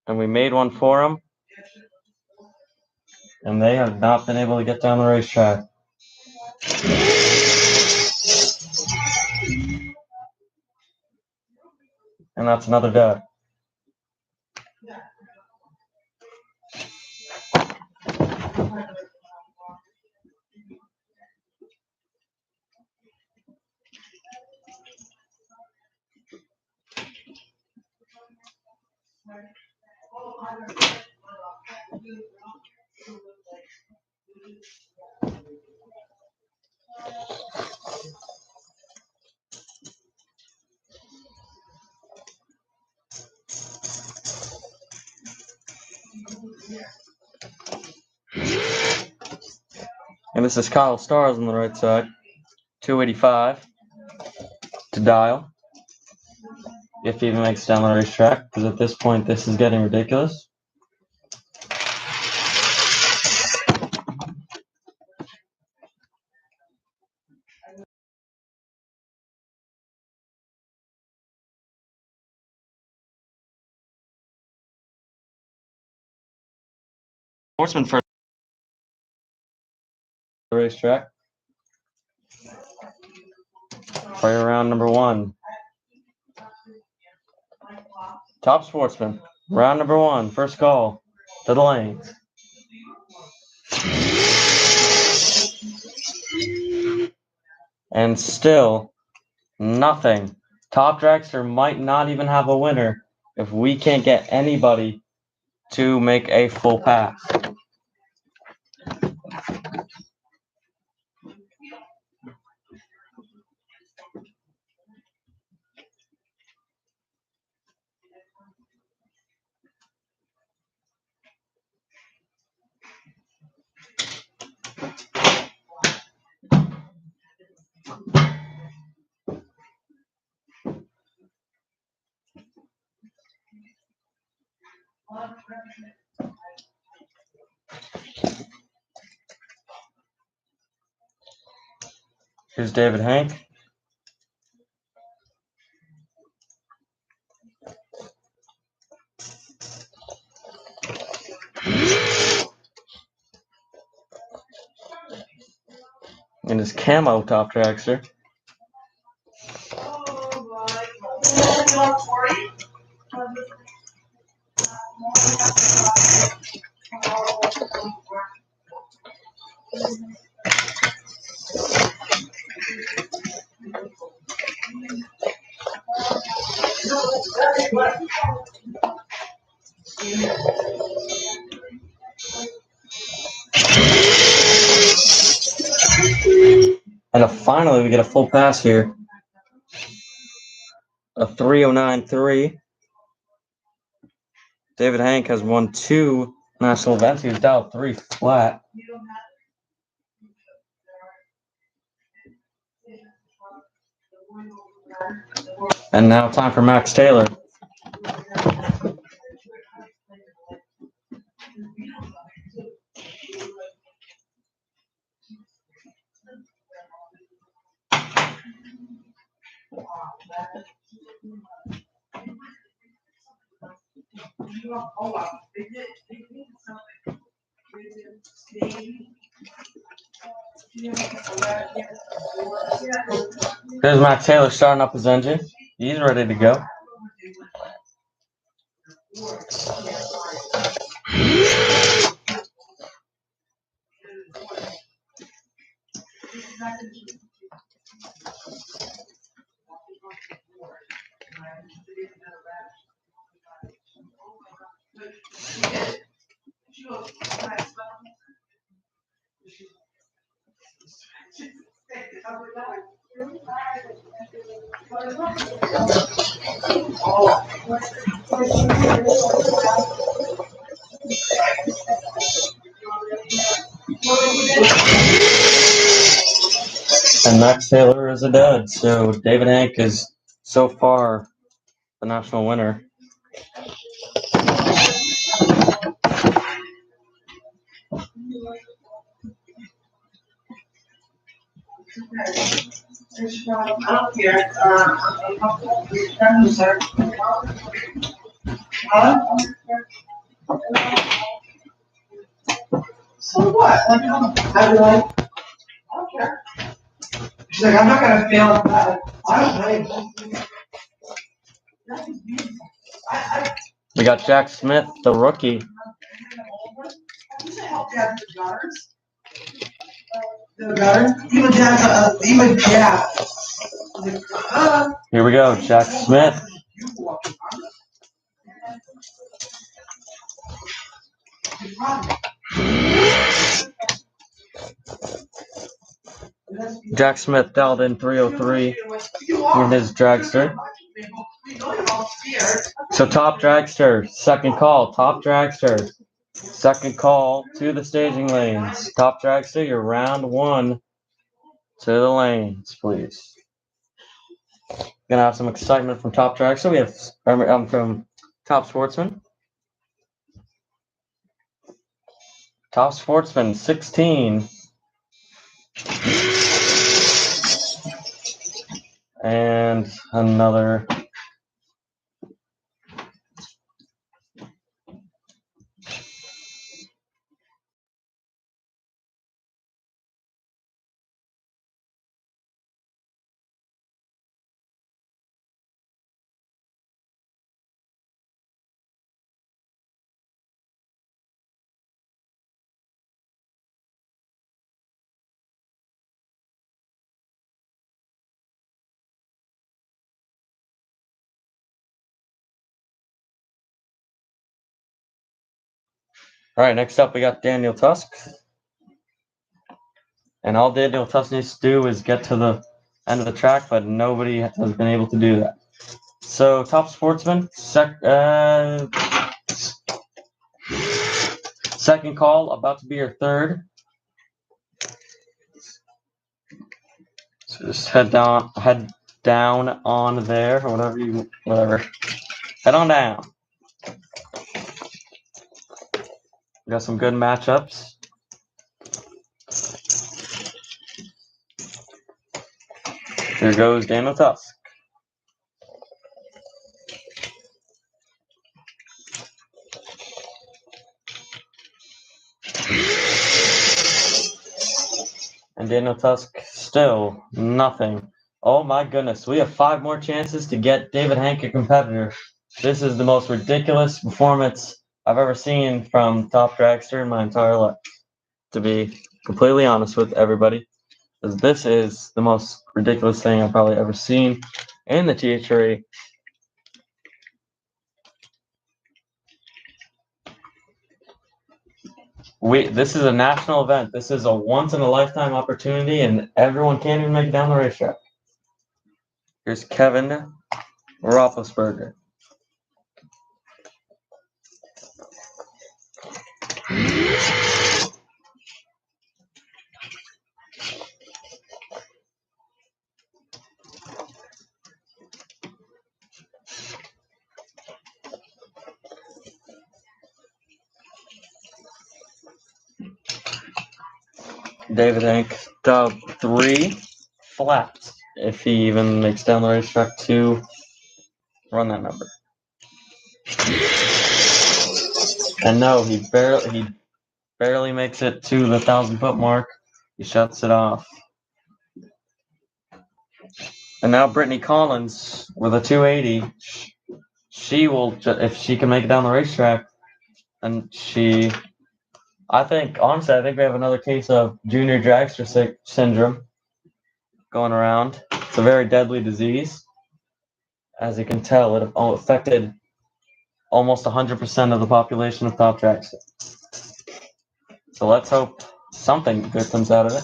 And we made one for them. And they have not been able to get down the racetrack. And that's another dud. And this is Kyle Stars on the right side. 285 to dial. If he even makes it down the racetrack, because at this point this is getting ridiculous. Sportsman for the racetrack. Fire round number 1. Top Sportsman. Round number 1. First call to the lanes. And still nothing. Top Dragster might not even have a winner if we can't get anybody to make a full pass. Here's David Hank. And his camo Top Dragster. And finally we get a full pass here. A 309.3. David Hank has won 2 national events. He was dialed 3 flat. And now time for Max Taylor. There's Max Taylor starting up his engine. He's ready to go. And Max Taylor is a dud. So David Hank is so far the national winner. So what? I'd be like, I don't care. She's like, I'm not gonna fail at that. I don't blame you. We got Jack Smith, the rookie. Here we go, Jack Smith. Jack Smith dialed in 303 in his dragster. So top dragster, second call, top dragster. Second call to the staging lanes. Top dragster, you're round 1 to the lanes, please. Gonna have some excitement from Top Dragster. We have from Top Sportsman. Top Sportsman 16. And another. All right, next up we got Daniel Tusk. And all Daniel Tusk needs to do is get to the end of the track, but nobody has been able to do that. So, Top Sportsman, second call, about to be your third. So just head down on there, or whatever. Head on down. We got some good matchups. Here goes Daniel Tusk. And Daniel Tusk still nothing. Oh my goodness, we have 5 more chances to get David Hank a competitor. This is the most ridiculous performance I've ever seen from Top Dragster in my entire life, to be completely honest with everybody. Because this is the most ridiculous thing I've probably ever seen in the THRE. This is a national event. This is a once-in-a-lifetime opportunity, and everyone can't even make it down the racetrack. Here's Kevin Roethlisberger. David Hank, dub 3 flat if he even makes down the racetrack to run that number. And no, he barely makes it to the 1,000-foot mark. He shuts it off. And now Brittany Collins with a 280. She will, if she can make it down the racetrack, and honestly, I think we have another case of junior dragster syndrome going around. It's a very deadly disease. As you can tell, it affected almost 100% of the population of Top Dragster. So let's hope something good comes out of it.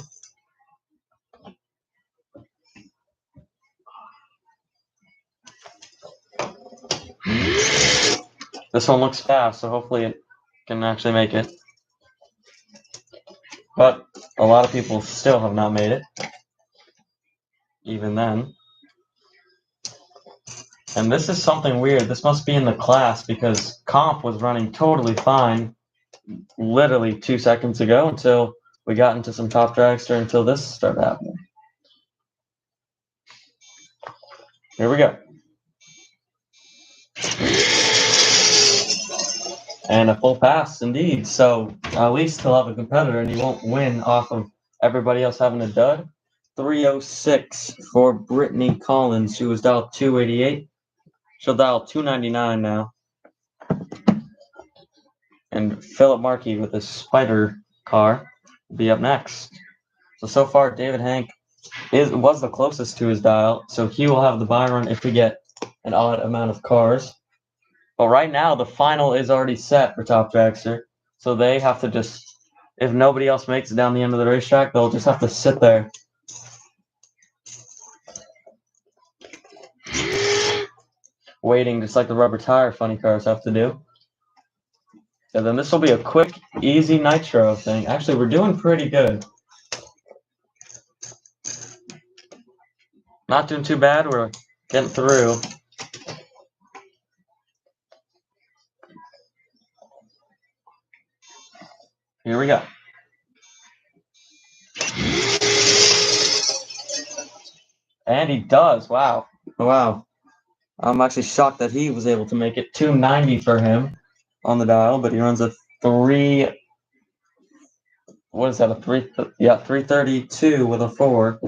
This one looks fast, so hopefully it can actually make it. But a lot of people still have not made it, even then. And this is something weird. This must be in the class because comp was running totally fine literally 2 seconds ago until we got into some Top Dragster until this started happening. Here we go. And a full pass, indeed. So at least he'll have a competitor and he won't win off of everybody else having a dud. 306 for Brittany Collins. She was dialed 288. She'll dial 299 now. And Philip Markey with his spider car will be up next. So far, David Hank was the closest to his dial, so he will have the buy run if we get an odd amount of cars. But right now, the final is already set for Top Dragster, so they have to just, if nobody else makes it down the end of the racetrack, they'll just have to sit there. Waiting, just like the rubber tire funny cars have to do. And then this will be a quick, easy nitro thing. Actually, we're doing pretty good. Not doing too bad. We're getting through. Here we go. And he does. Wow. Wow. I'm actually shocked that he was able to make it. 290 for him on the dial, but he runs a 3. What is that? A 3? Yeah, 332 with a 4.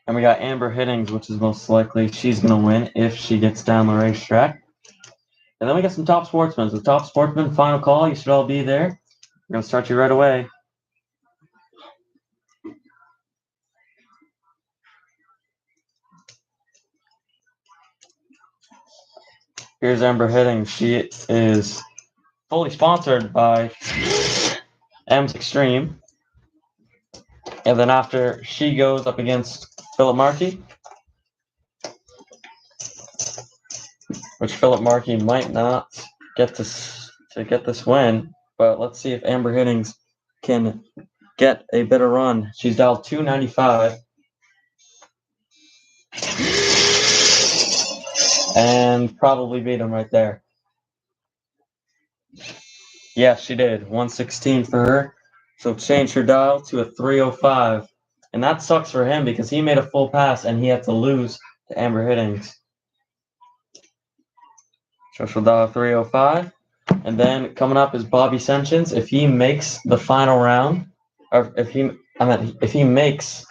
And we got Amber Hiddings, which is most likely she's going to win if she gets down the racetrack. And then we got some top sportsmen. The top sportsman, final call. You should all be there. We're going to start you right away. Here's Amber Hiddings. She is fully sponsored by M's Extreme. And then after she goes up against Philip Markey, which Philip Markey might not get to get this win, but let's see if Amber Hiddings can get a better run. She's dialed 295. And probably beat him right there. Yeah, she did. 116 for her. So change her dial to a 305. And that sucks for him because he made a full pass and he had to lose to Amber Hiddings. So she'll dial 305. And then coming up is Bobby Senchins. If he makes the final round, or if he makes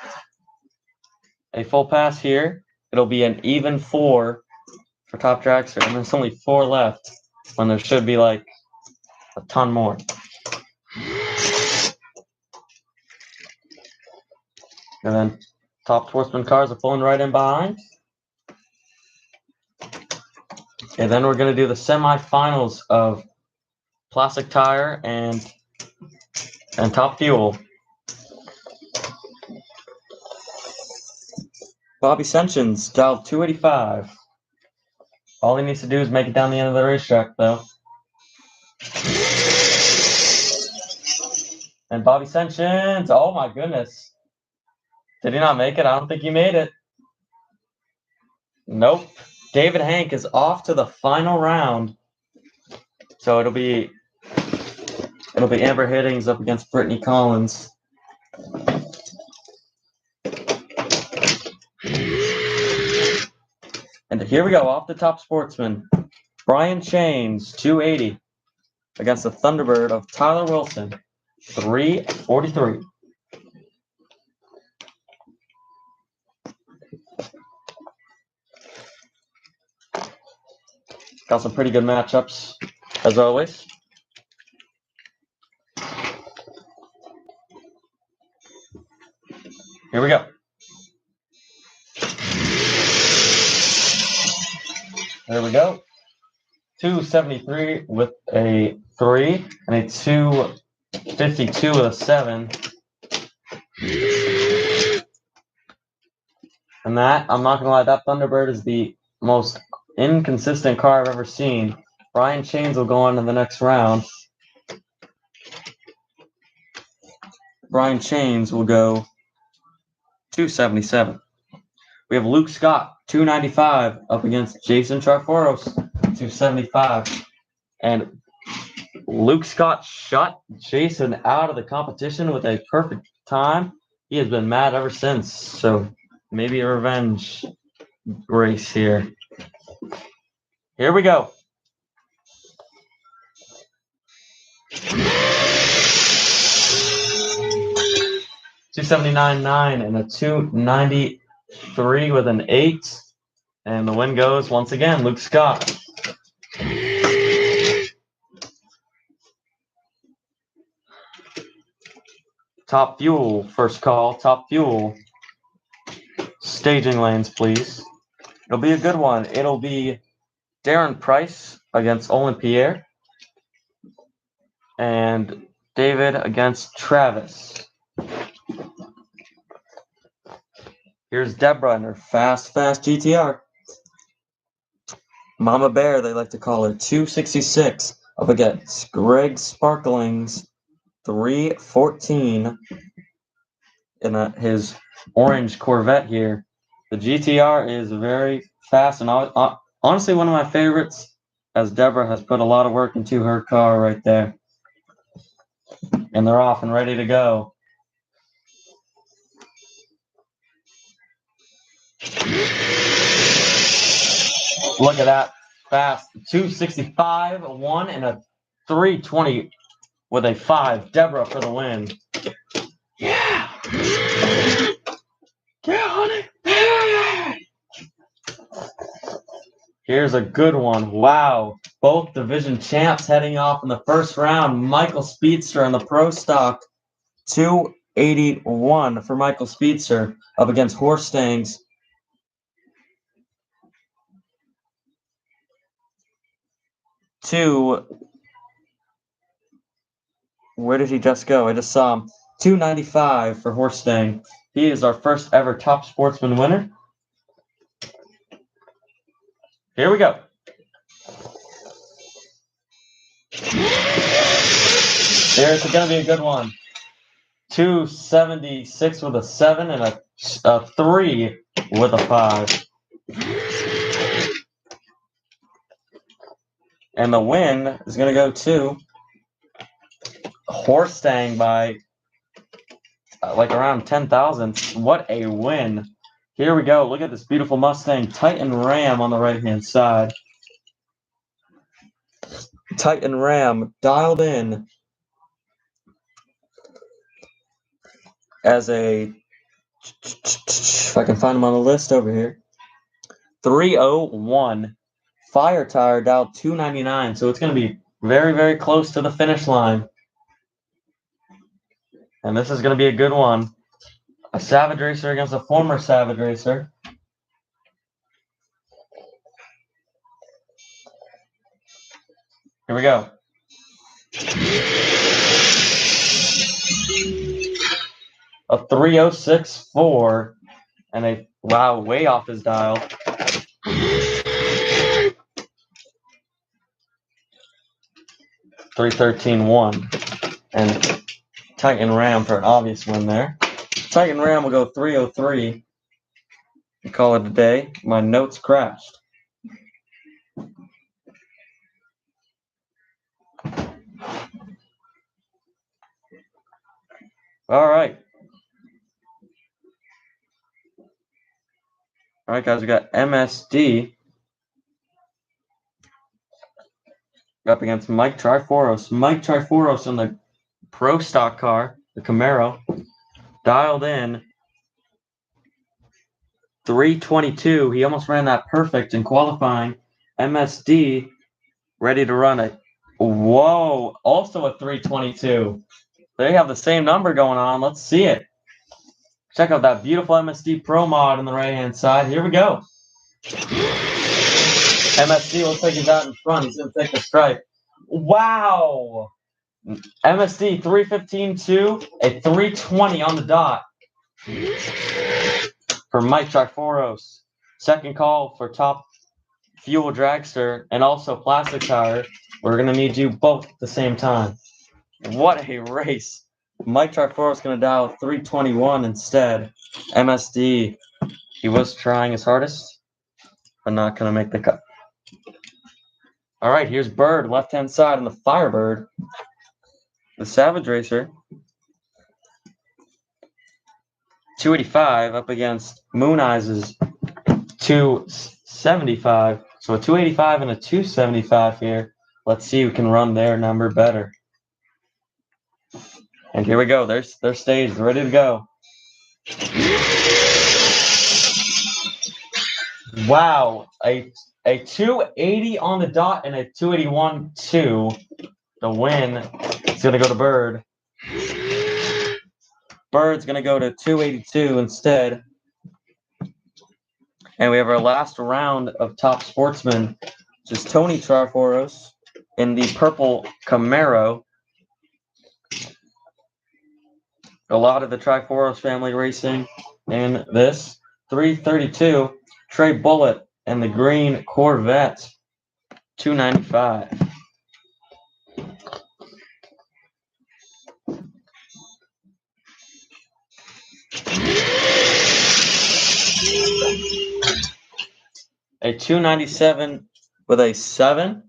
a full pass here, it'll be an even 4 for top dragster. And there's only 4 left when there should be like a ton more. And then top sportsman cars are pulling right in behind. And then we're going to do the semifinals of plastic tire and top fuel. Bobby Senchins dialed 285. All he needs to do is make it down the end of the racetrack, though. And Bobby Senchins, oh my goodness. Did he not make it? I don't think he made it. Nope. David Hank is off to the final round. So it'll be Amber Hiddings up against Brittany Collins. And here we go, off the top sportsman. Brian Chains, 280, against the Thunderbird of Tyler Wilson, 343. Got some pretty good matchups, as always. Here we go. There we go. 273 with a 3 and a 252 with a 7. And that, I'm not going to lie, that Thunderbird is the most inconsistent car I've ever seen. Brian Chains will go on to the next round. Brian Chains will go 277. We have Luke Scott, 295, up against Jason Charforos, 275. And Luke Scott shut Jason out of the competition with a perfect time. He has been mad ever since. So maybe a revenge race here. Here we go. $279.9 and a 293 with an 8. And the win goes once again, Luke Scott. Top fuel, first call, top fuel. Staging lanes, please. It'll be a good one. It'll be Darren Price against Olin Pierre. And David against Travis. Here's Deborah and her fast GTR. Mama Bear, they like to call her, 266 up against Greg Sparkling's 314 in his orange Corvette here. The GTR is very fast and honestly one of my favorites, as Deborah has put a lot of work into her car right there. And they're off and ready to go. Look at that fast 265, a 1, and a 320 with a 5. Deborah for the win. Yeah. Yeah, honey. Yeah. Here's a good one. Wow. Both division champs heading off in the first round. Michael Speedster on the Pro Stock 281 for Michael Speedster up against Horstang's where did he just go? I just saw him. 295 for Horstang. He is our first ever Top Sportsman winner. Here we go. There's going to be a good one. 276 with a 7 and a 3 with a 5. And the win is going to go to Horstang by like around 10,000. What a win. Here we go. Look at this beautiful Mustang Titan Ram on the right-hand side. Titan Ram dialed in as a, if I can find him on the list over here, 301. Fire tire dialed 299. So it's going to be very, very close to the finish line. And this is going to be a good one. A Savage Racer against a former Savage Racer. Here we go. A 306.4 and a, wow, way off his dial. 313.1 and Titan Ram for an obvious win there. Titan Ram will go 303 and call it a day. My notes crashed. All right. All right, guys, we got MSD up against Mike Triforos. Mike Triforos in the Pro Stock car, the Camaro, dialed in 322. He almost ran that perfect in qualifying. MSD ready to run it. Whoa, also a 322. They have the same number going on. Let's see it. Check out that beautiful MSD Pro mod on the right-hand side. Here we go. MSD looks like he's out in front. He's going to take the stripe. Wow. MSD 315.2, a 320 on the dot for Mike Triforos. Second call for top fuel dragster and also plastic tire. We're going to need you both at the same time. What a race. Mike Triforos is going to dial 321 instead. MSD, he was trying his hardest, but not going to make the cut. All right, here's Bird, left-hand side, and the Firebird. The Savage Racer. 285 up against Moon Eyes' 275. So a 285 and a 275 here. Let's see who can run their number better. And here we go. They're staged, ready to go. Wow, a 280 on the dot and a 281.2. The win is going to go to Bird. Bird's going to go to 282 instead. And we have our last round of Top Sportsman, which is Tony Triforos in the purple Camaro. A lot of the Triforos family racing in this. 332, Trey Bullitt, and the green Corvette, $295. A 297 with a 7,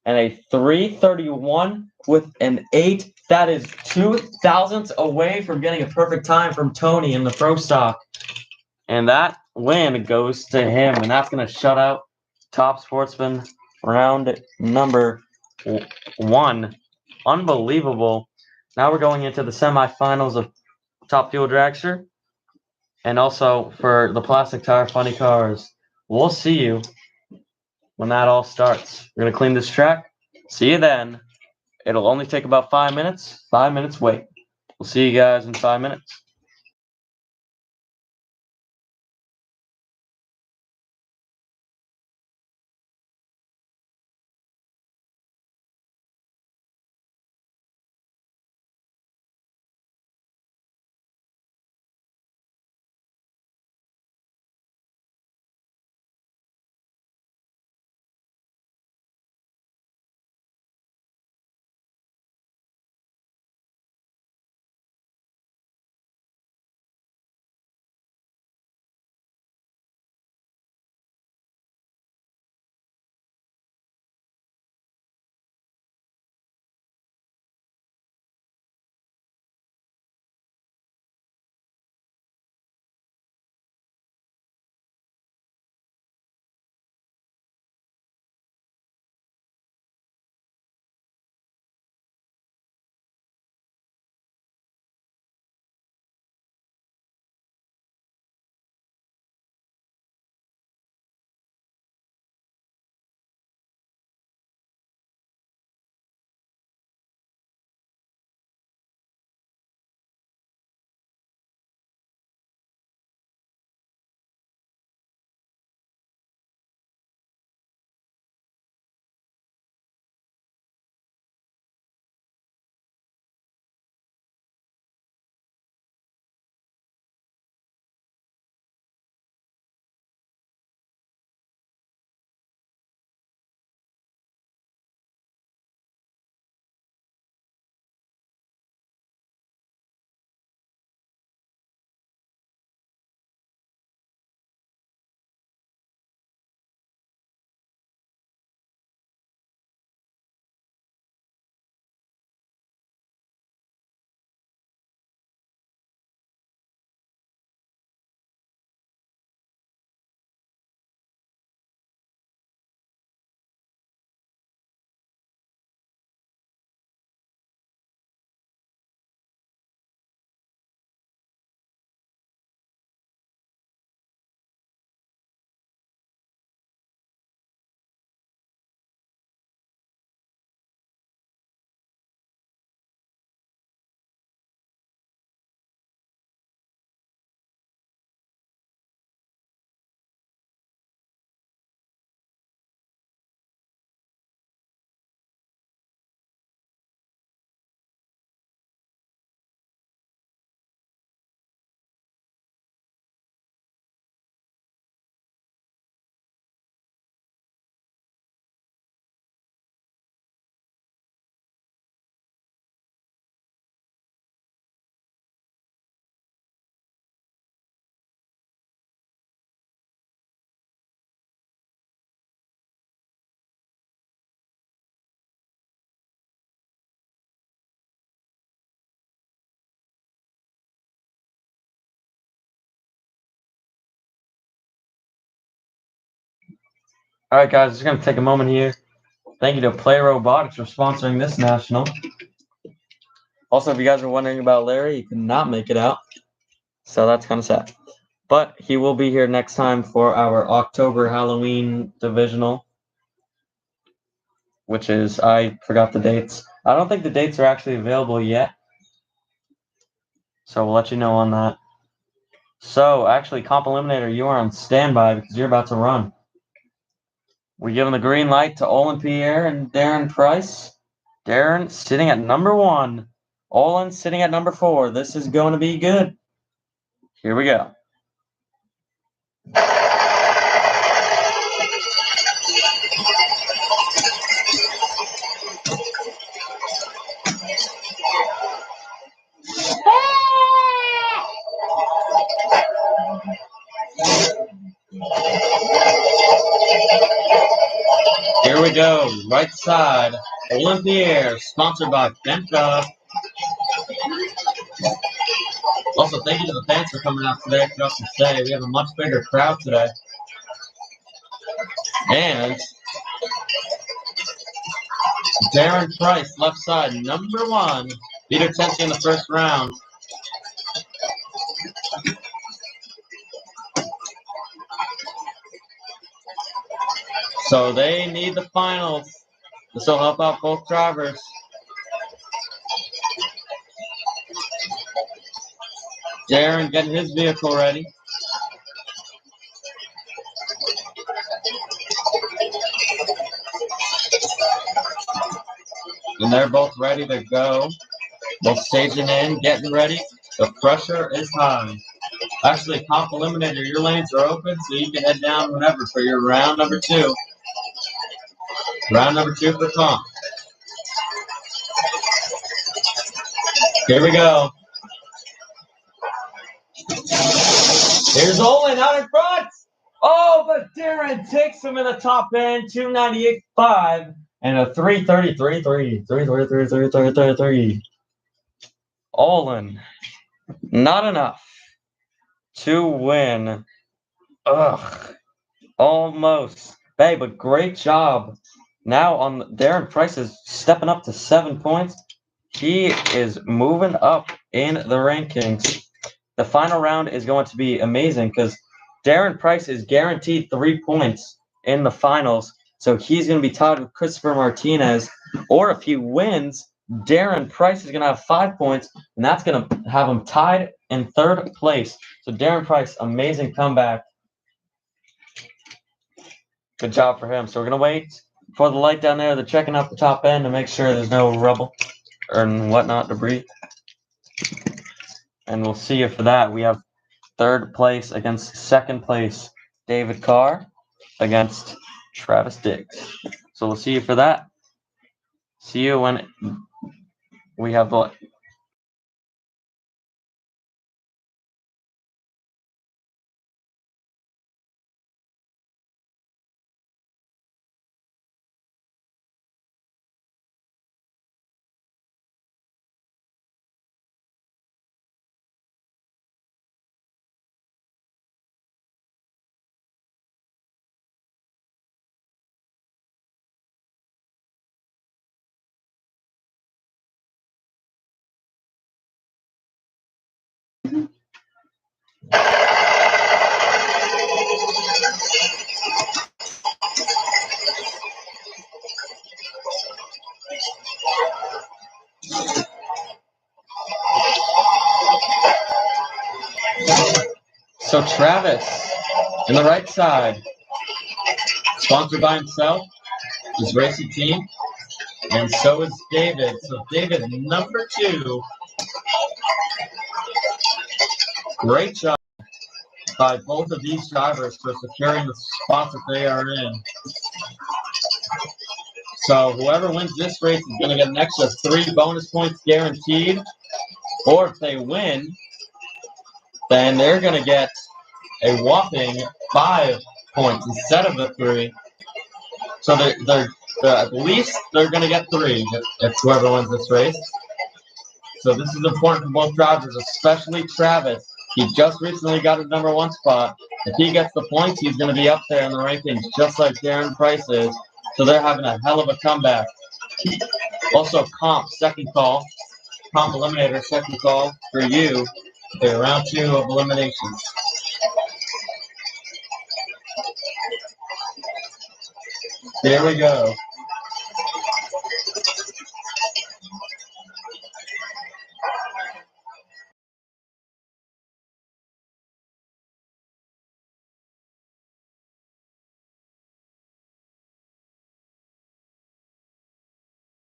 and a 331 with an 8. That is 2 thousandths away from getting a perfect time from Tony in the Pro Stock. And that win goes to him, and that's going to shut out Top Sportsman round number 1. Unbelievable. Now we're going into the semifinals of Top Fuel Dragster, and also for the Plastic Tire Funny Cars. We'll see you when that all starts. We're going to clean this track. See you then. It'll only take about 5 minutes. 5 minutes wait. We'll see you guys in 5 minutes. All right, guys, just going to take a moment here. Thank you to Play Robotics for sponsoring this national. Also, if you guys are wondering about Larry, he cannot make it out. So that's kind of sad. But he will be here next time for our October Halloween divisional, which is, I forgot the dates. I don't think the dates are actually available yet. So we'll let you know on that. So, actually, Comp Eliminator, you are on standby because you're about to run. We're giving the green light to Olin Pierre and Darren Price. Darren sitting at number 1. Olin sitting at number 4. This is going to be good. Here we go. go. Right side. Olympier, sponsored by Fenta. Also, thank you to the fans for coming out today. Just to say, we have a much bigger crowd today. And Darren Price, left side, number 1. Beat Tensi in the first round. So they need the finals. This will help out both drivers. Darren getting his vehicle ready. And they're both ready to go. Both staging in, getting ready. The pressure is high. Actually, comp eliminator, your lanes are open, so you can head down whenever for your round number 2. Round number 2 for comp. Here we go. Here's Olin out in front. Oh, but Darren takes him in the top end, 298.5 and a 333.3. Olin, not enough to win. Ugh, almost. Hey, but great job. Now on Darren Price is stepping up to 7 points. He is moving up in the rankings. The final round is going to be amazing because Darren Price is guaranteed 3 points in the finals. So he's going to be tied with Christopher Martinez. Or if he wins, Darren Price is going to have 5 points, and that's going to have him tied in 3rd place. So Darren Price, amazing comeback. Good job for him. So we're going to wait for the light down there. They're checking out the top end to make sure there's no rubble or whatnot, debris. And we'll see you for that. We have 3rd place against 2nd place, David Carr against Travis Diggs. So we'll see you for that. See you when we have the. So Travis in the right side, sponsored by himself, his racing team, and so is David. So David, number 2. Great job by both of these drivers for securing the spots that they are in. So whoever wins this race is going to get an extra 3 bonus points guaranteed. Or if they win, then they're going to get a whopping 5 points instead of the 3. So they're at least they're going to get 3 if whoever wins this race. So this is important for both drivers, especially Travis. He just recently got his number 1 spot. If he gets the points, he's going to be up there in the rankings, just like Darren Price is. So they're having a hell of a comeback. Also, comp, second call. Comp eliminator, second call for you. Okay, round 2 of eliminations. There we go.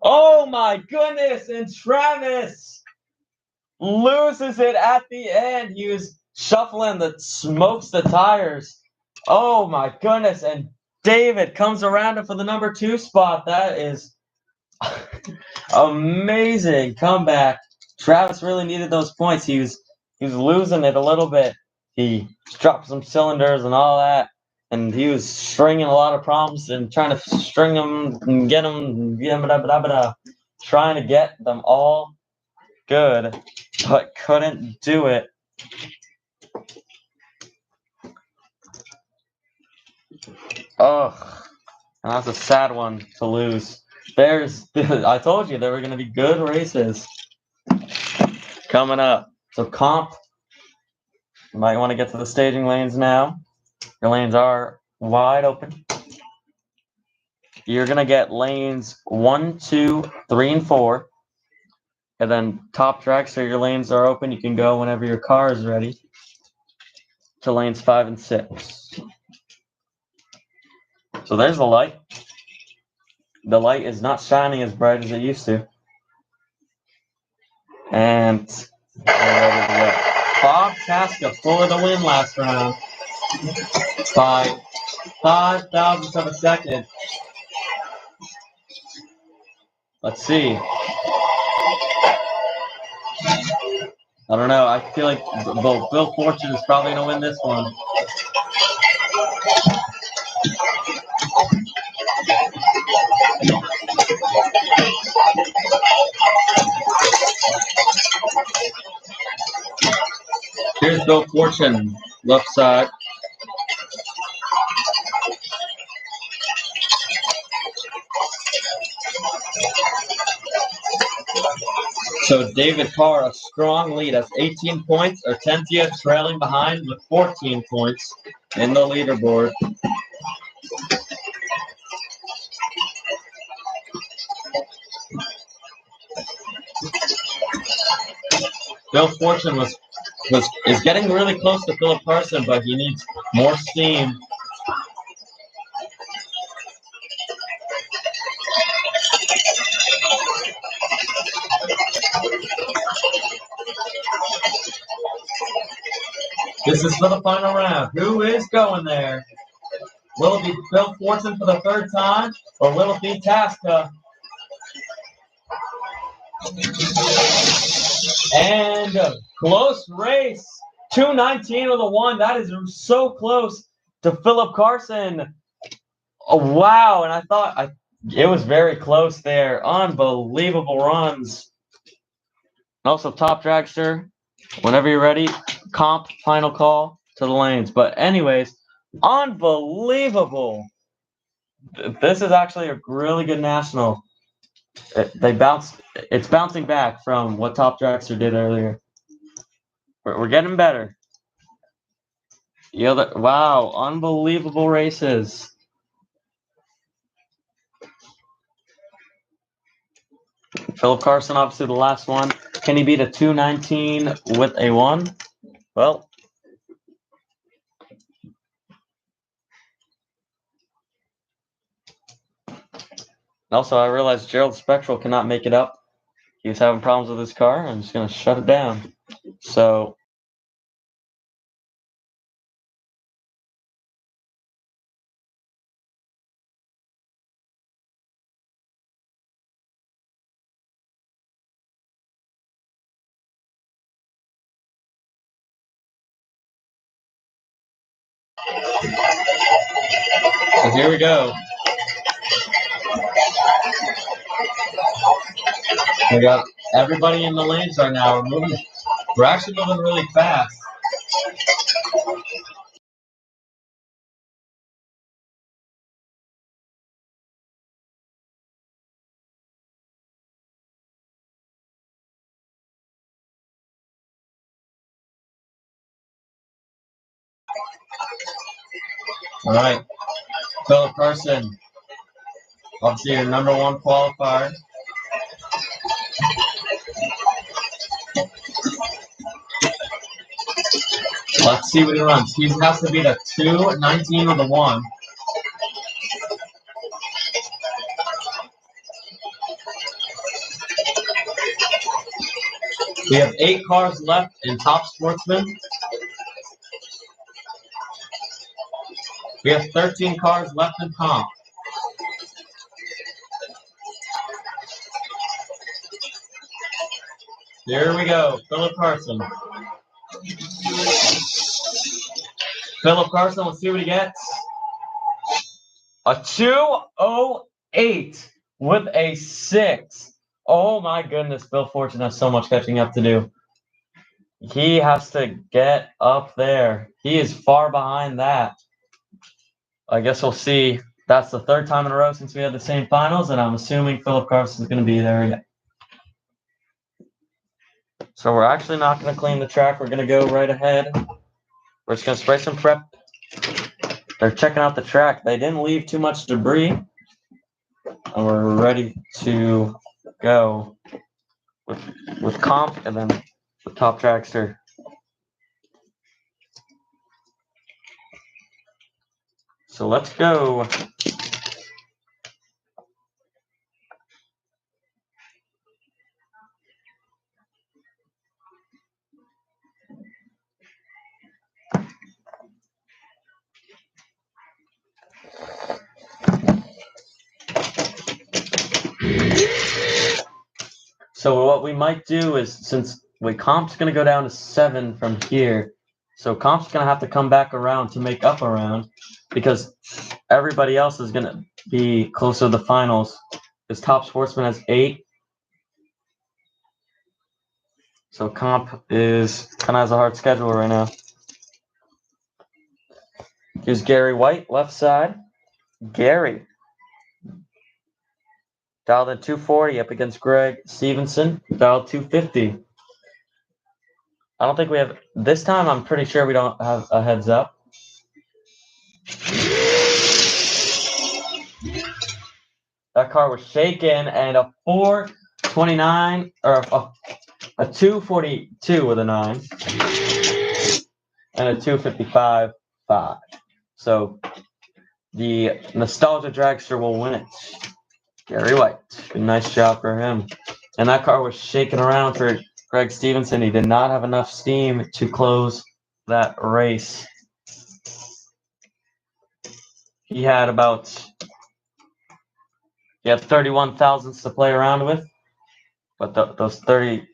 Oh my goodness, and Travis loses it at the end. He was shuffling that smokes the tires. Oh my goodness, and David comes around for the number 2 spot. That is amazing comeback. Travis really needed those points. He was losing it a little bit. He dropped some cylinders and all that. and he was stringing a lot of problems and trying to string them and get them, trying to get them all good, but couldn't do it. Ugh, and that's a sad one to lose. I told you there were going to be good races coming up. So comp, you might want to get to the staging lanes now. Your lanes are wide open. You're going to get lanes 1, 2, 3, and 4. And then top dragster, your lanes are open. You can go whenever your car is ready to lanes 5 and 6. So there's the light. The light is not shining as bright as it used to. And Bob Tasca full of the win last round by 5,000ths of a second. Let's see. I don't know. I feel like Bill Fortune is probably going to win this one. Here's Bill Fortune, left side. So David Carr, a strong lead, has 18 points. Hortensia trailing behind with 14 points in the leaderboard. Bill Fortune is getting really close to Philip Carson, but he needs more steam. This is for the final round. Who is going there? Will it be Bill Fortune for the third time, or will it be Tasca? And a close race. 2:19 with a 1. That is so close to Philip Carson. Oh, wow. And I thought it was very close there. Unbelievable runs. Also, top dragster, whenever you're ready, comp, final call to the lanes. But anyways, unbelievable. This is actually a really good national. It's bouncing back from what top dragster did earlier. We're getting better. Wow, unbelievable races. Philip Carson, obviously the last one. Can he beat a 2:19 with a 1? Well, also I realized Gerald Spectral cannot make it up. He was having problems with his car. I'm just going to shut it down. So here we go. We got everybody in the lanes right now. We're actually moving really fast. All right. Philip Carson, obviously your number 1 qualifier. Let's see what he runs. He has to beat a 2:19 with a 1. We have 8 cars left in Top Sportsman. We have 13 cars left in Comp. Here we go, Philip Carson. Philip Carson, let's see what he gets. A 2:08 with a 6. Oh my goodness, Bill Fortune has so much catching up to do. He has to get up there. He is far behind that. I guess we'll see. That's the third time in a row since we had the same finals, and I'm assuming Philip Carson is going to be there again. So we're actually not going to clean the track. We're going to go right ahead. We're just going to spray some prep. They're checking out the track. They didn't leave too much debris. And we're ready to go with comp and then the top dragster. So let's go. So what we might do is, since comp's going to go down to 7 from here, so comp's going to have to come back around to make up a round, because everybody else is going to be closer to the finals. Because top sportsman has 8. So comp is kind of has a hard schedule right now. Here's Gary White, left side. Gary dialed in 240 up against Greg Stevenson, dialed 250. I don't think we have, this time I'm pretty sure we don't have a heads up. That car was shaken, and a 429, or a 242 with a 9, and a 255.5. So the Nostalgia Dragster will win it. Gary White, nice job for him. And that car was shaking around for Greg Stevenson. He did not have enough steam to close that race. He had 31 thousandths to play around with, but those 31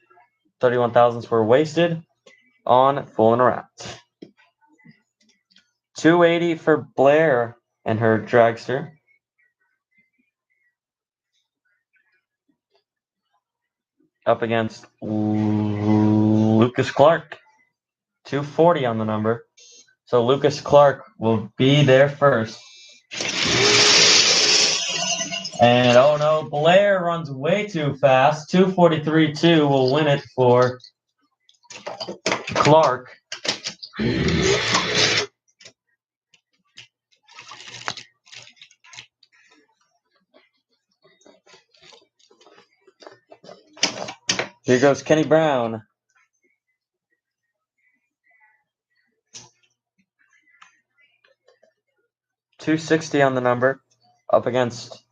thousandths were wasted on fooling around. 280 for Blair and her dragster. Up against Lucas Clark. 240 on the number. So Lucas Clark will be there first. And oh no, Blair runs way too fast. 243.2 will win it for Clark. Here goes Kenny Brown. $260 on the number, up against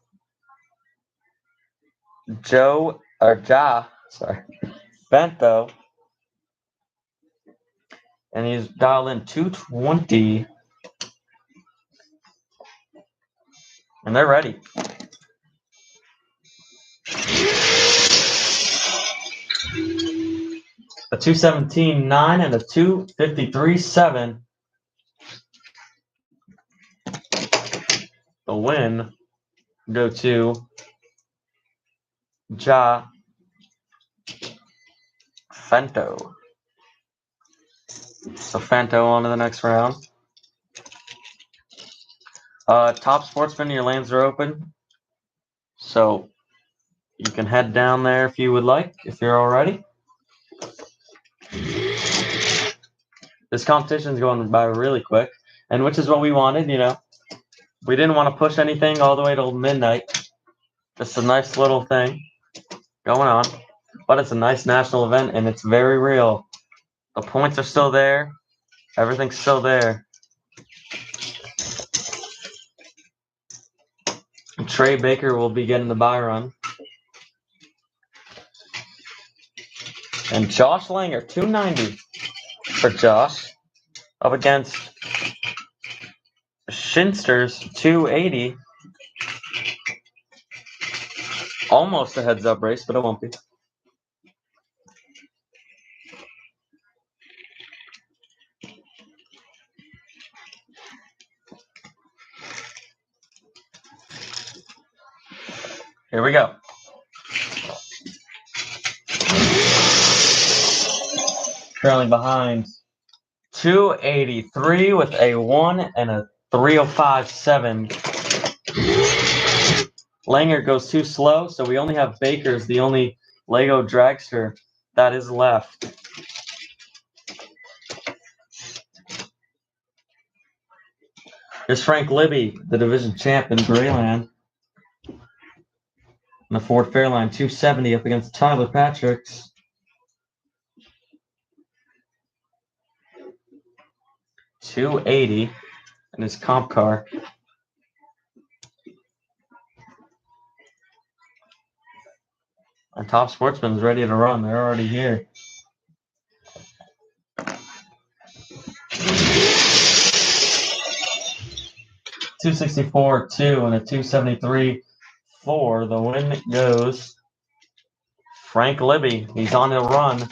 Bento. And he's dialed in 220. And they're ready. A 217.9 and a 253.7. The win go to Fento. So Fento on to the next round. Top sportsman, your lanes are open. So you can head down there if you would like, if you're all ready. This competition is going by really quick, and which is what we wanted, you know. We didn't want to push anything all the way till midnight. Just a nice little thing going on. But it's a nice national event, and it's very real. The points are still there. Everything's still there. Trey Baker will be getting the bye run. And Josh Langer, 290 for Josh. Up against Shinster's 280. Almost a heads-up race, but it won't be. Here we go. Trailing behind 283 with a 1 and a 305.7. Langer goes too slow, so we only have Baker's, the only Lego dragster that is left. Here's Frank Libby, the division champ in Greyland. And the Ford Fairline 270 up against Tyler Patrick's. 280 in his comp car. And Top Sportsman's ready to run. They're already here. $264.2 and a $273.4. The win goes Frank Libby. He's on a run.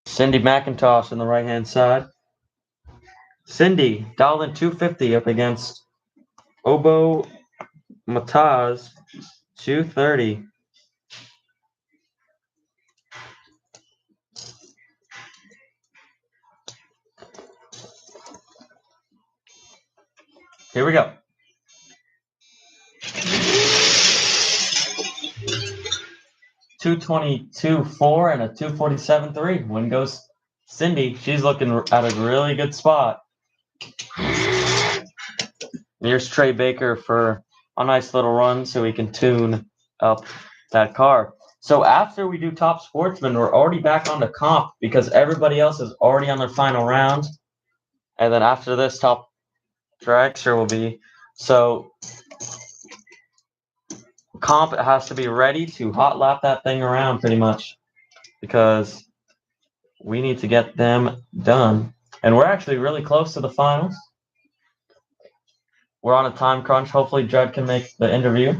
Cindy McIntosh on the right-hand side. Cindy dialed in 250 up against Obo Mataz 230. Here we go. $222.4 and a $247.3. Win goes Cindy. She's looking at a really good spot. Here's Trey Baker for a nice little run so we can tune up that car. So after we do Top Sportsman, we're already back on the comp because everybody else is already on their final round. And then after this, Top Dragster will be. So comp has to be ready to hot lap that thing around pretty much because we need to get them done. And we're actually really close to the finals. We're on a time crunch. Hopefully Dred can make the interview.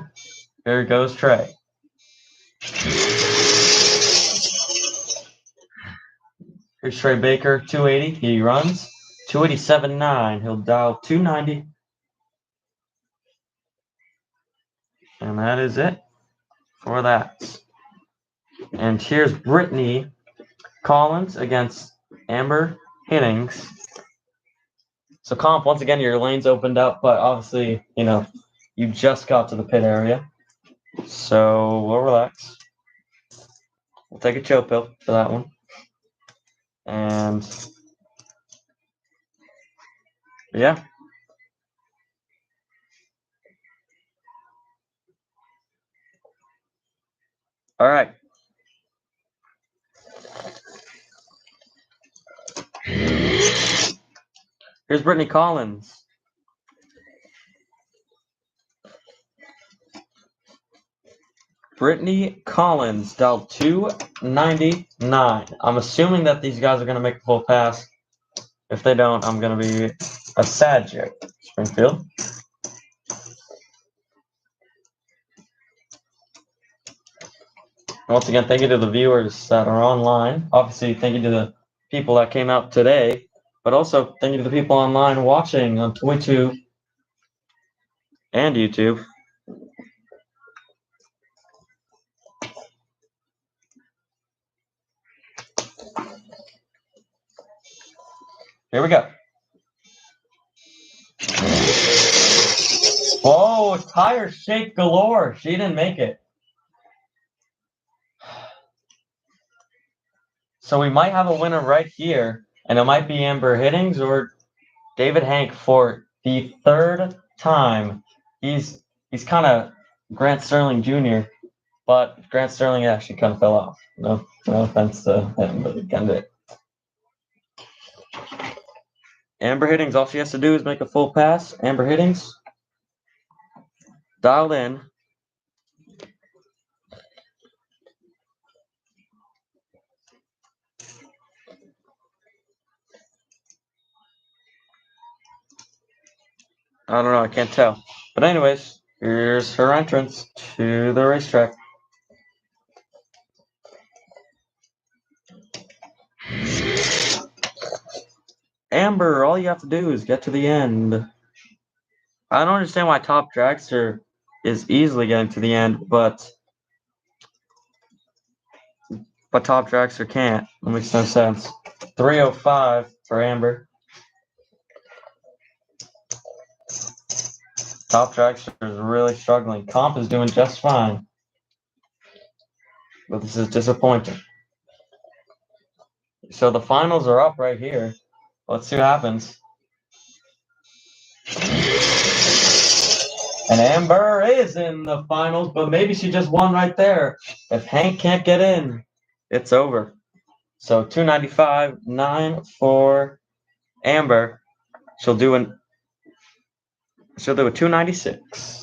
Here goes Trey. Here's Trey Baker, 280. He runs 287.9. He'll dial 290. And that is it for that. And here's Brittany Collins against Amber Hiddings. So comp, once again, your lane's opened up, but obviously, you just got to the pit area. So we'll relax. We'll take a chill pill for that one. And yeah. All right. Here's Brittany Collins. Brittany Collins dialed 299. I'm assuming that these guys are going to make the full pass. If they don't, I'm going to be a sad chick. Springfield. Once again, thank you to the viewers that are online. Obviously, thank you to the people that came out today. But also, thank you to the people online watching on Twitch and YouTube. Here we go. Whoa, tire shake galore. She didn't make it. So we might have a winner right here, and it might be Amber Hiddings or David Hank for the third time. He's kind of Grant Sterling Jr., but Grant Sterling actually kind of fell off. No offense to him, but he kind of did. Amber Hiddings, all she has to do is make a full pass. Amber Hiddings, dialed in. I don't know, I can't tell. But anyways, here's her entrance to the racetrack. Amber, all you have to do is get to the end. I don't understand why Top Dragster is easily getting to the end, but Top Dragster can't. That makes no sense. 305 for Amber. Top Dragster is really struggling. Comp is doing just fine. But this is disappointing. So the finals are up right here. Let's see what happens. And Amber is in the finals, but maybe she just won right there. If Hank can't get in, it's over. So 295.9 for Amber. She'll do a 296.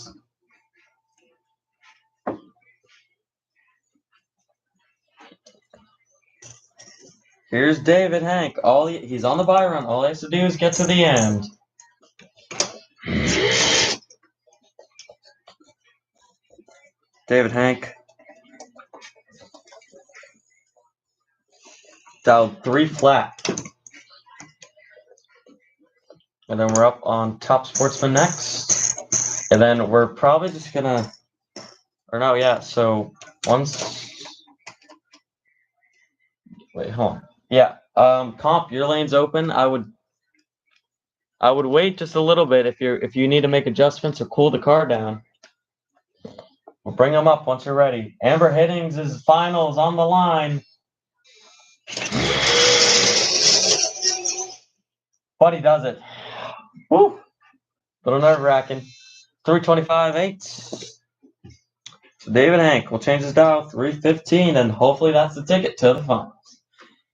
Here's David Hank. He's on the bye run. All he has to do is get to the end. David Hank dialed 3 flat. And then we're up on Top Sportsman next. And then we're probably just gonna, or no, yeah, so once, wait, hold on. Yeah, Comp, your lane's open. I would wait just a little bit if you need to make adjustments or cool the car down. We'll bring them up once you're ready. Amber Hiddings' finals on the line. But he does it. Woo! Little nerve-wracking. 325.8. So David Hank will change his dial 315, and hopefully that's the ticket to the finals.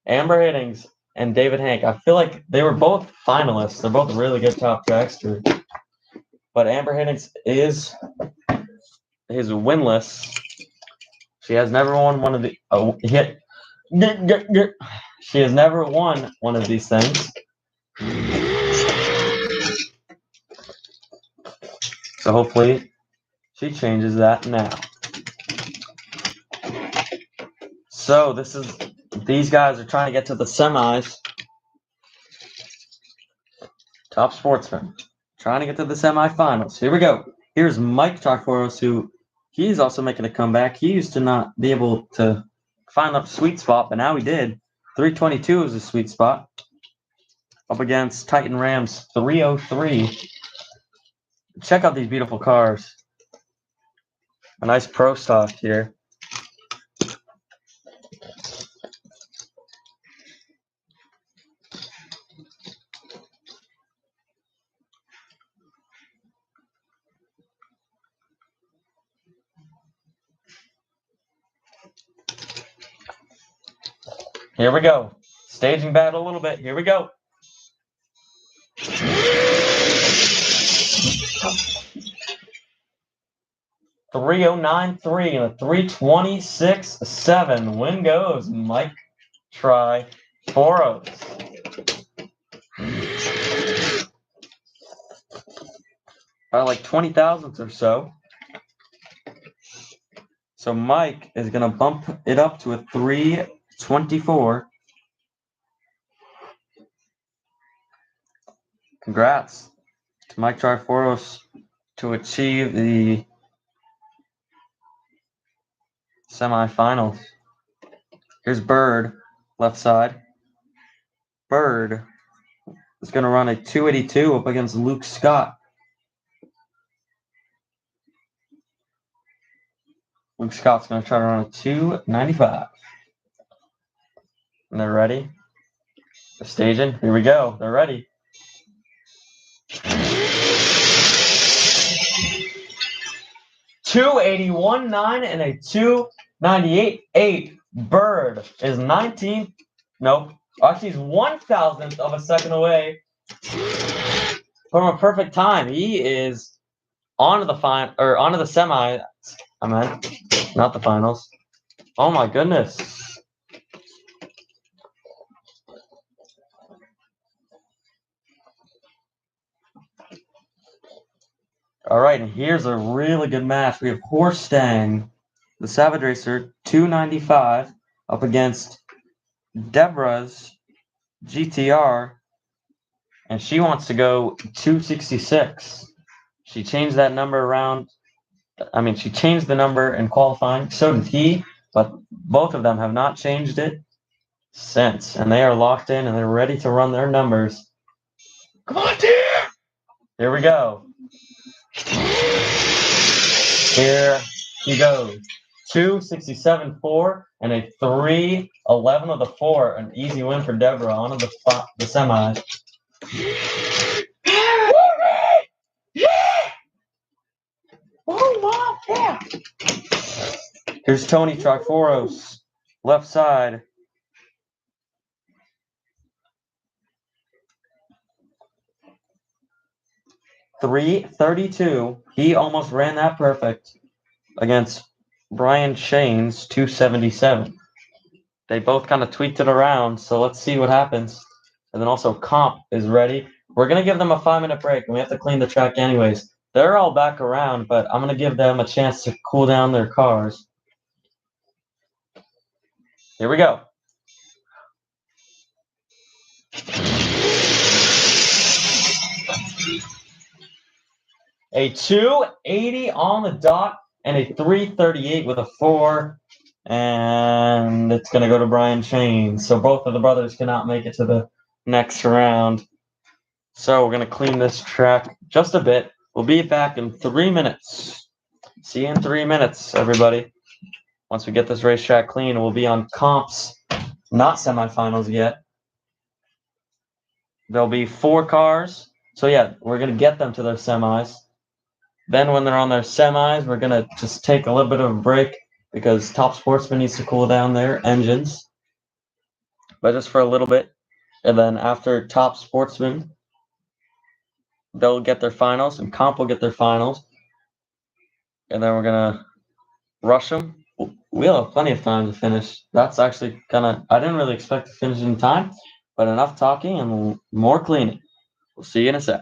Amber Hiddings and David Hank. I feel like they were both finalists. They're both really good top dragsters. But Amber Hiddings is winless. She has never won one of the. She has never won one of these things. So hopefully she changes that now. So these guys are trying to get to the semis. Top Sportsman trying to get to the semifinals. Here we go. Here's Mike Tarforos, who he's also making a comeback. He used to not be able to find that sweet spot, but now he did. 322 is a sweet spot. Up against Titan Rams 303. Check out these beautiful cars. A nice pro stock here. Here we go. Staging battle a little bit. Here we go. $309.3 and a 326.7. Win goes Mike Triforos. About like 20 thousandths or so. So Mike is going to bump it up to a 324. Congrats to Mike Triforos to achieve the semifinals. Here's Bird, left side. Bird is going to run a 282 up against Luke Scott. Luke Scott's going to try to run a 295. And they're ready. They're staging. Here we go. They're ready. $281.9 and a 298.8. Bird is 19. Nope. Actually, he's 1,000th of a second away from a perfect time. He is onto the semi. I meant, not the finals. Oh my goodness. All right, and here's a really good match. We have Horstang, the Savage Racer, 295, up against Deborah's GTR and she wants to go 266. She changed that number around. I mean, she changed the number in qualifying. So did he, but both of them have not changed it since, and they are locked in and they're ready to run their numbers. Come on, dear! Here we go. Here he goes. 267.4 and a 311 with a 4. An easy win for Deborah on the semis. Oh, yeah. Here's Tony Triforos, left side. .332. He almost ran that perfect against Brian Shane's 277. They both kind of tweaked it around, so let's see what happens. And then also Comp is ready. We're going to give them a 5-minute break, and we have to clean the track anyways. They're all back around, but I'm going to give them a chance to cool down their cars. Here we go. A 280 on the dot and a 338 with a 4. And it's going to go to Brian Shane. So both of the brothers cannot make it to the next round. So we're going to clean this track just a bit. We'll be back in 3 minutes. See you in 3 minutes, everybody. Once we get this racetrack clean, we'll be on comps, not semifinals yet. There'll be 4 cars. So yeah, we're going to get them to their semis. Then when they're on their semis, we're going to just take a little bit of a break because Top Sportsman needs to cool down their engines. But just for a little bit. And then after Top Sportsman, they'll get their finals and Comp will get their finals. And then we're going to rush them. We'll have plenty of time to finish. That's actually I didn't really expect to finish in time, but enough talking and more cleaning. We'll see you in a sec.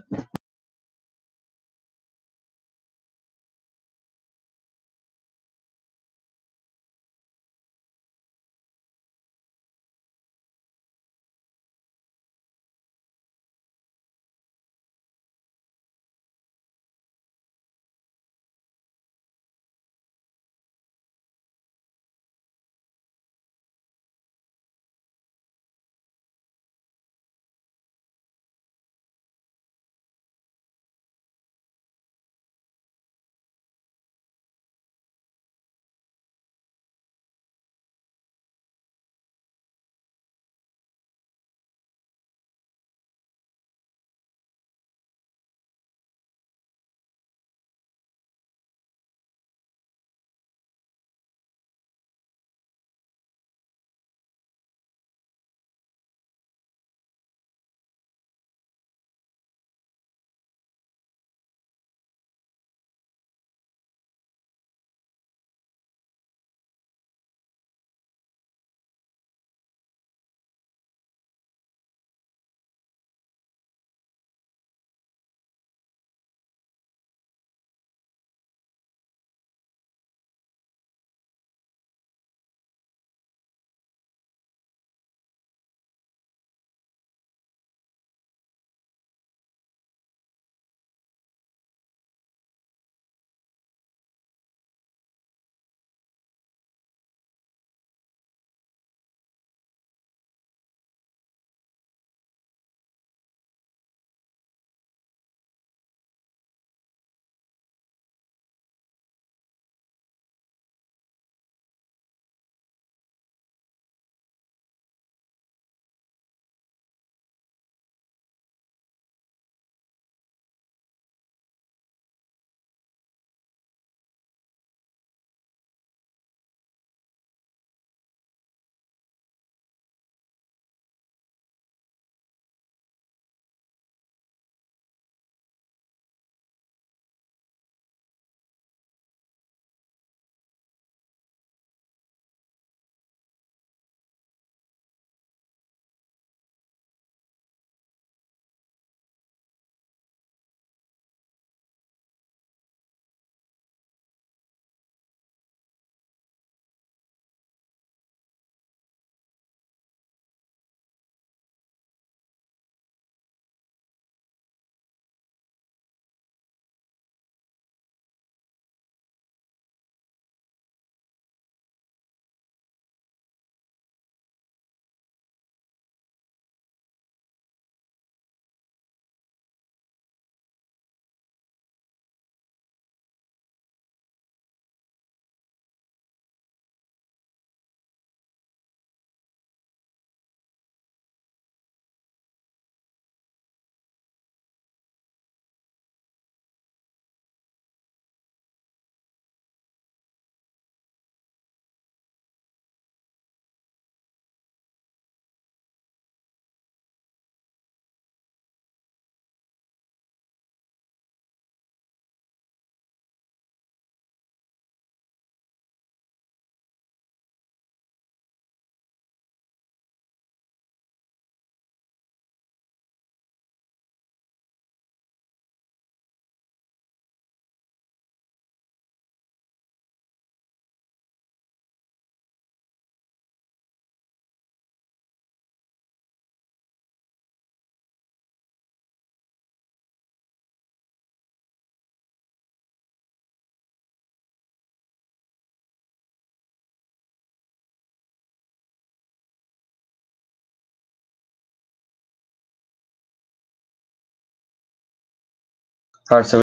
All right, so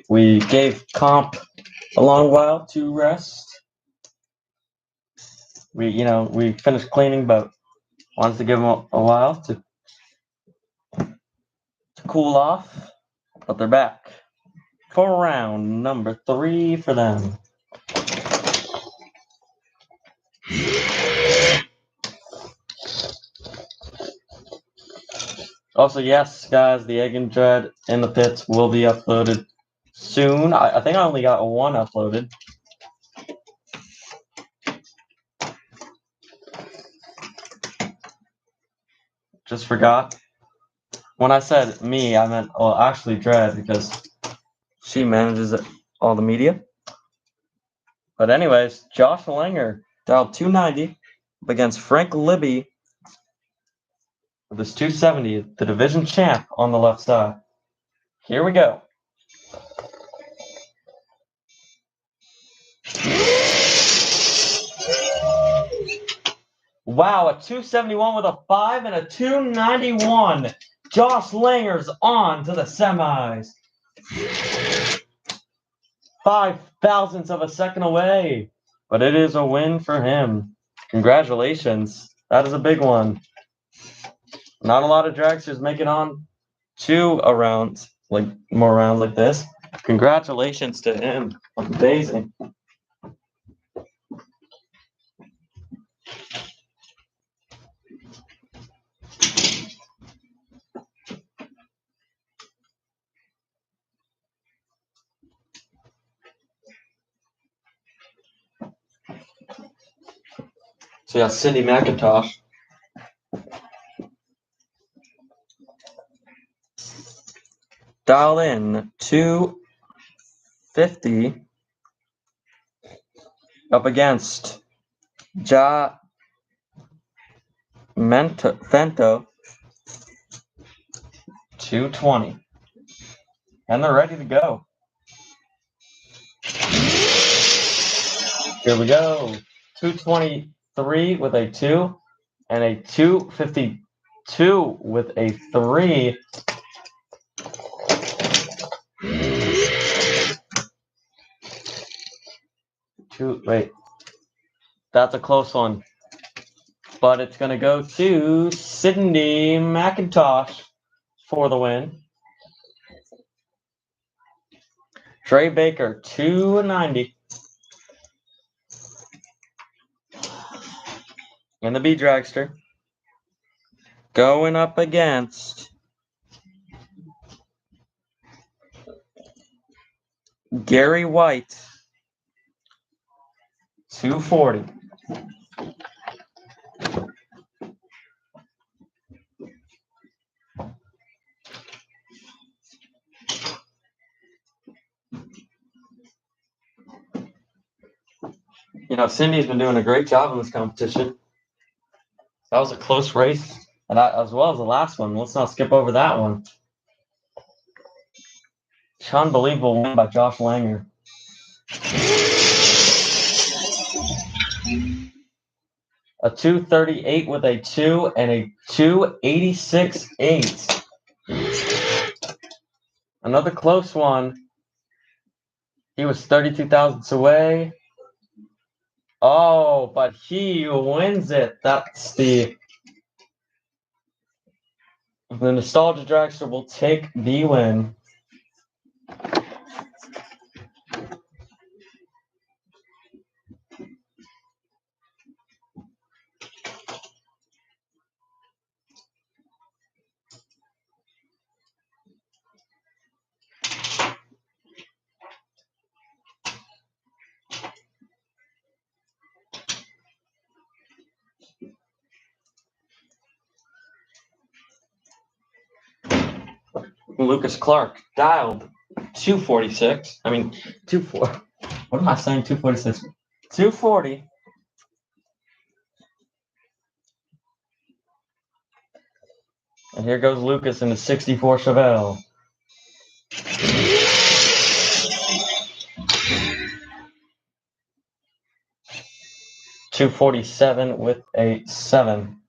we gave Comp a long while to rest. We finished cleaning, but wanted to give them a while to cool off. But they're back for round number 3 for them. Also, yes, guys, the Egg and Dread in the pits will be uploaded soon. I think I only got one uploaded. Just forgot. When I said me, I meant, well, actually Dread, because she manages all the media. But anyways, Josh Langer dialed 290 up against Frank Libby with his 270, the division champ on the left side. Here we go. Wow, a 271 with a 5 and a 291. Josh Langer's on to the semis. 5 thousandths of a second away, but it is a win for him. Congratulations. That is a big one. Not a lot of dragsters make it on to a round, like more rounds like this. Congratulations to him. Amazing. So yeah, Cindy McIntosh. Dial in 250 up against Fento 220. And they're ready to go. Here we go. 223 with a 2 and a 252 with a 3. Wait. That's a close one. But it's going to go to Cindy McIntosh for the win. Trey Baker, 290. And the B Dragster. Going up against Gary White, 240. Cindy's been doing a great job in this competition. That was a close race, and as well as the last one. Let's not skip over that one. Unbelievable win by Josh Langer. A 238 with a 2 and a 286.8. Another close one. He was 32 thousandths away. Oh, but he wins it. That's the Nostalgia Dragster will take the win. Lucas Clark dialed 246. I mean, 24. What am I saying? 246. 240. And here goes Lucas in the 64 Chevelle. $247 with a 7.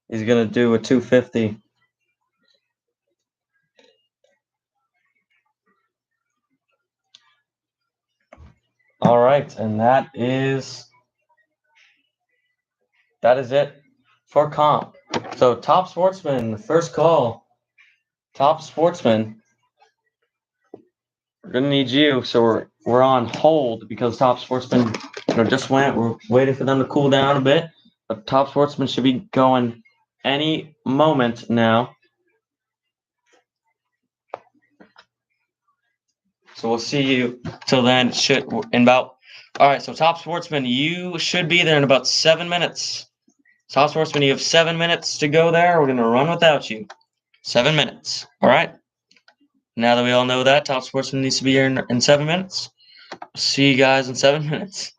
He's gonna do a 250. All right, and that is it for comp. So top sportsman, first call. Top sportsman. We're gonna need you. So we're on hold because top sportsman just went. We're waiting for them to cool down a bit. But top sportsman should be going any moment now. So we'll see you till then. In about. All right. So top sportsman, you should be there in about 7 minutes. Top sportsman, you have 7 minutes to go there. We're gonna run without you. 7 minutes. All right. Now that we all know that, top sportsman needs to be here in 7 minutes. See you guys in 7 minutes.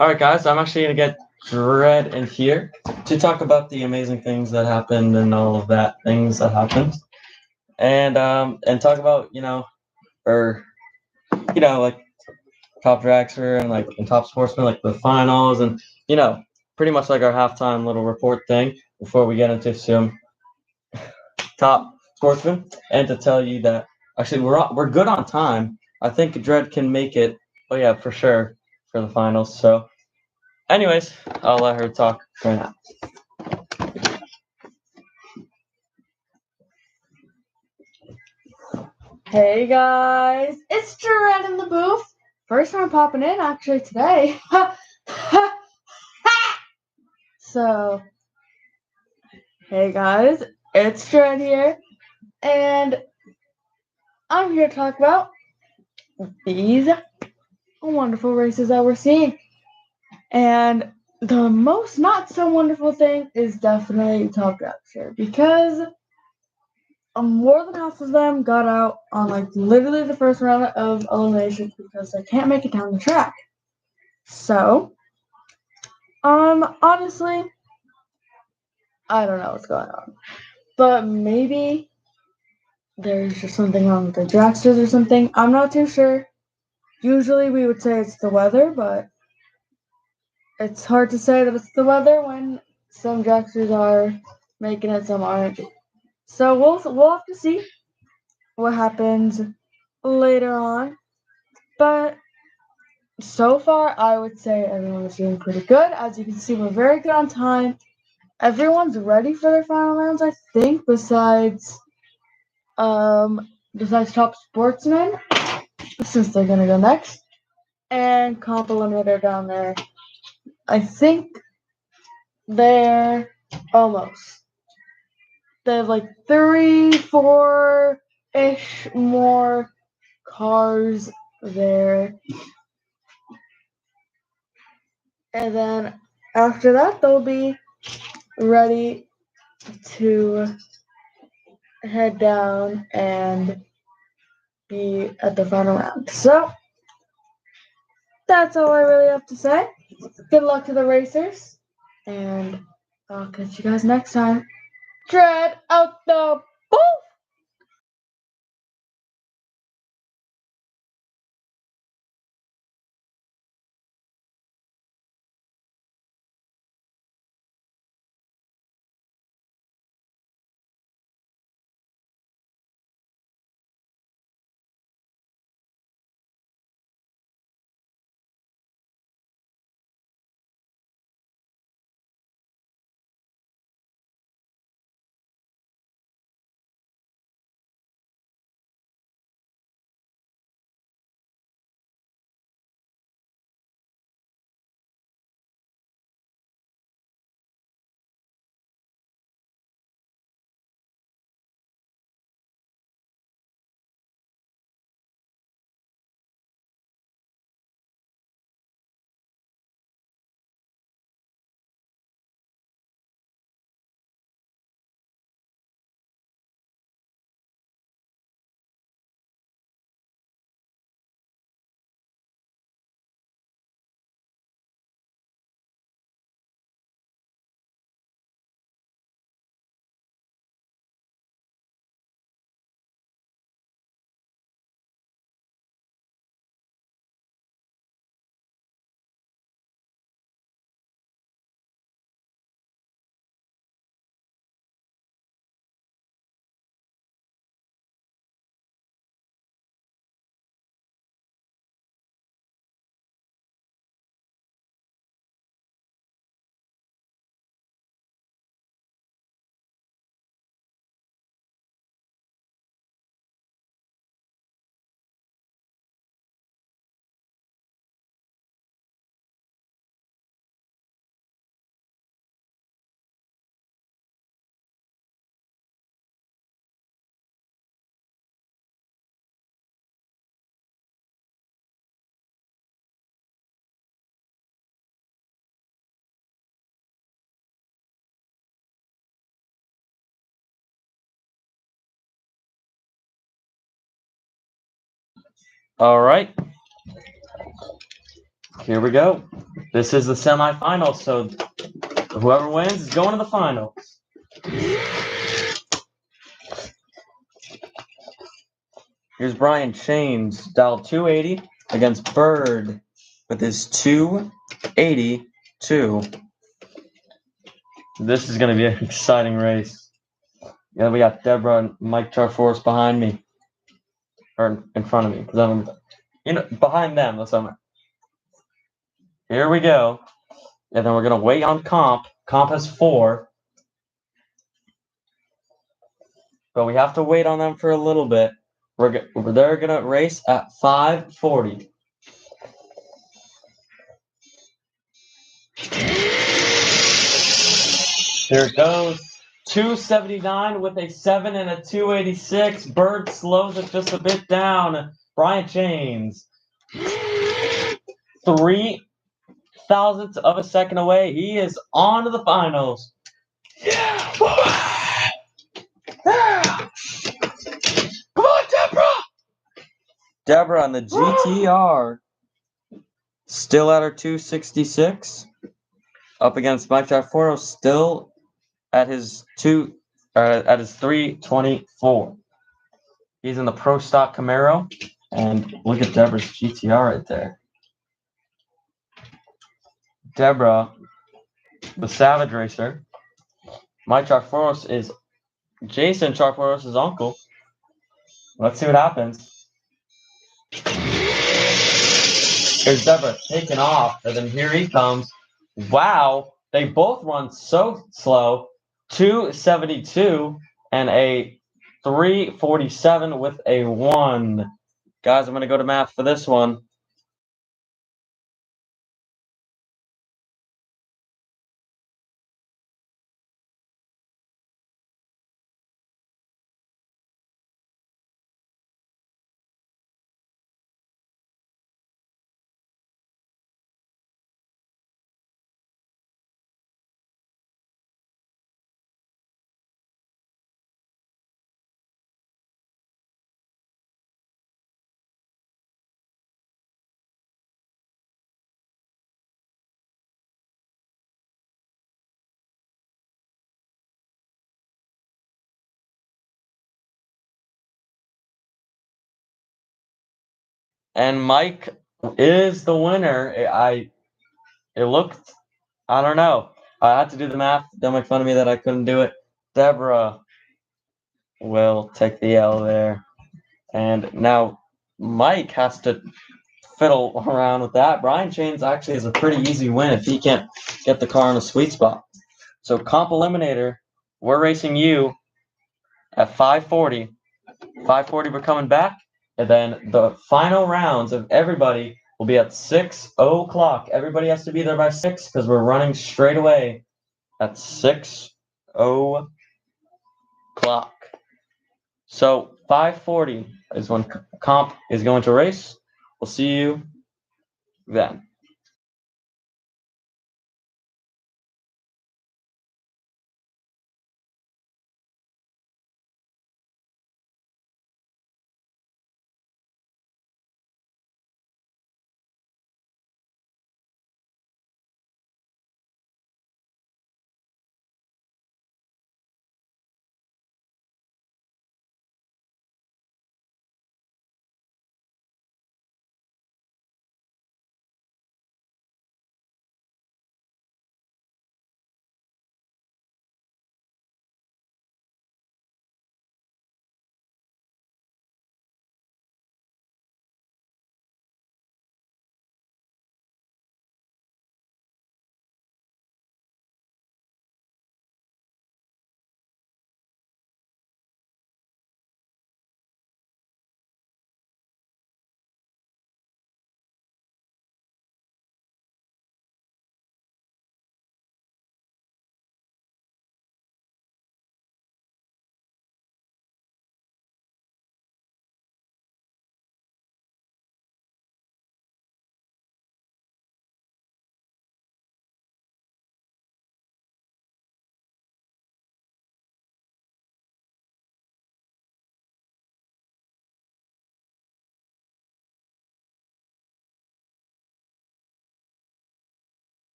All right, guys, I'm actually going to get Dread in here to talk about the amazing things that happened and all of that things that happened, and talk about like top dragster and top sportsman, like the finals, and pretty much like our halftime little report thing before we get into some top sportsman, and to tell you that actually we're good on time. I think Dread can make it. Oh yeah, for sure for the finals. So. Anyways, I'll let her talk right now. Hey guys, it's Jared in the booth. First time popping in actually today. So, hey guys, it's Jared here, and I'm here to talk about these wonderful races that we're seeing. And the most not so wonderful thing is definitely top dragster, because more than half of them got out on like literally the first round of eliminations because they can't make it down the track. So, honestly, I don't know what's going on, but maybe there's just something wrong with the dragsters or something. I'm not too sure. Usually we would say it's the weather, but it's hard to say that it's the weather when some dragsters are making it, some aren't. So we'll have to see what happens later on. But so far, I would say everyone is doing pretty good. As you can see, we're very good on time. Everyone's ready for their final rounds, I think, besides Top Sportsman, since they're gonna go next, and Comp Eliminator down there. I think they're almost. They have like 3, 4-ish more cars there. And then after that, they'll be ready to head down and be at the final round. So that's all I really have to say. Good luck to the racers, and I'll catch you guys next time. Dread out the booth! All right. Here we go. This is the semifinals, so whoever wins is going to the finals. Here's Brian Chains, dial 280 against Bird with his 282. This is going to be an exciting race. Yeah, we got Deborah and Mike Charforce behind me, or in front of me, because I'm, behind them. That's what I'm. Here we go, and then we're going to wait on Comp. Comp has 4, but we have to wait on them for a little bit. They're gonna race at 5:40. Here it goes. 279 with a 7 and a 286. Bird slows it just a bit down. Brian Chains. 0.03 of a second away. He is on to the finals. Yeah! Come on, Deborah! Deborah on the GTR. Still at her 266. Up against Mike Jaforo, still at his 324. He's in the Pro Stock Camaro, and look at Deborah's GTR right there. Deborah, the Savage Racer. Mike Charforos is Jason Charforos' uncle. Let's see what happens. Here's Deborah taking off, and then here he comes. Wow, they both run so slow. 272 and a 347 with a 1. Guys, I'm going to go to math for this one. And Mike is the winner. It looked, I don't know. I had to do the math. Don't make fun of me that I couldn't do it. Deborah will take the L there. And now Mike has to fiddle around with that. Brian Chains actually is a pretty easy win if he can't get the car in a sweet spot. So Comp Eliminator, we're racing you at 5:40. 5:40 we're coming back. And then the final rounds of everybody will be at 6 o'clock. Everybody has to be there by 6 because we're running straight away at 6 o'clock. So 5:40 is when Comp is going to race. We'll see you then.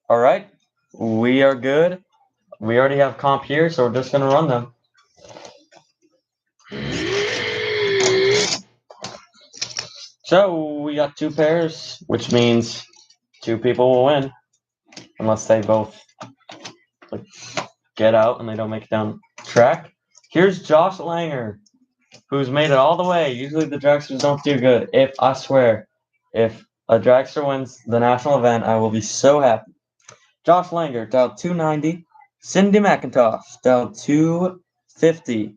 All right, we are good. We already have comp here, so we're just gonna run them. So we got 2 pairs, which means 2 people will win, unless they both get out and they don't make it down track. Here's Josh Langer, who's made it all the way. Usually the dragsters don't do good. I swear, if a dragster wins the national event, I will be so happy. Josh Langer, dialed 290. Cindy McIntosh, dialed 250.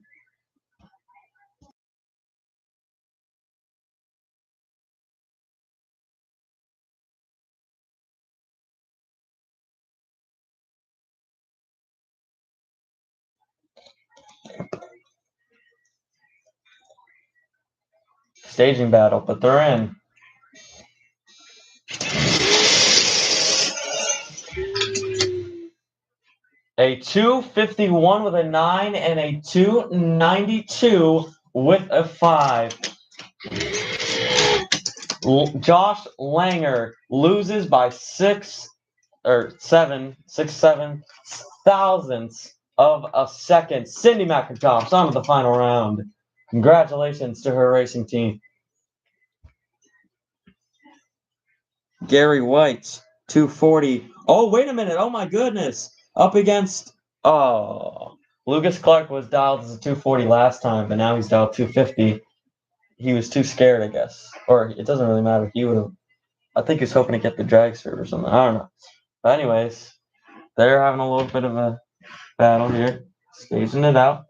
Staging battle, but they're in. A 251 with a 9 and a 292 with a 5. Josh Langer loses by 6 thousandths of a second. Cindy McIntosh on to the final round. Congratulations to her racing team. Gary White, 240. Oh, wait a minute. Oh, my goodness. Up against. Oh. Lucas Clark was dialed as a 240 last time, but now he's dialed 250. He was too scared, I guess. Or it doesn't really matter. He would have. I think he was hoping to get the dragster or something. I don't know. But, anyways, they're having a little bit of a battle here. Staging it out.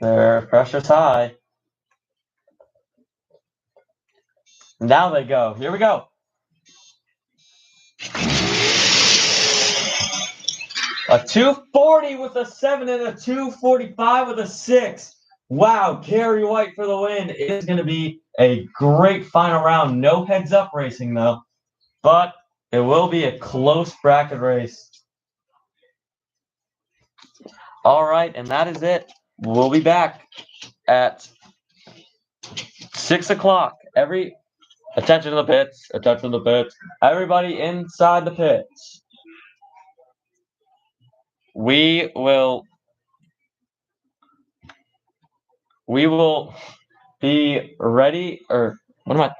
Their pressure's high. Now they go. Here we go. A 240 with a 7 and a 245 with a 6. Wow, Gary White for the win. It is going to be a great final round. No heads-up racing, though. But it will be a close bracket race. All right, and that is it. We'll be back at 6 o'clock. Attention to the pits. Attention to the pits. Everybody inside the pits. We will be ready, or what am I?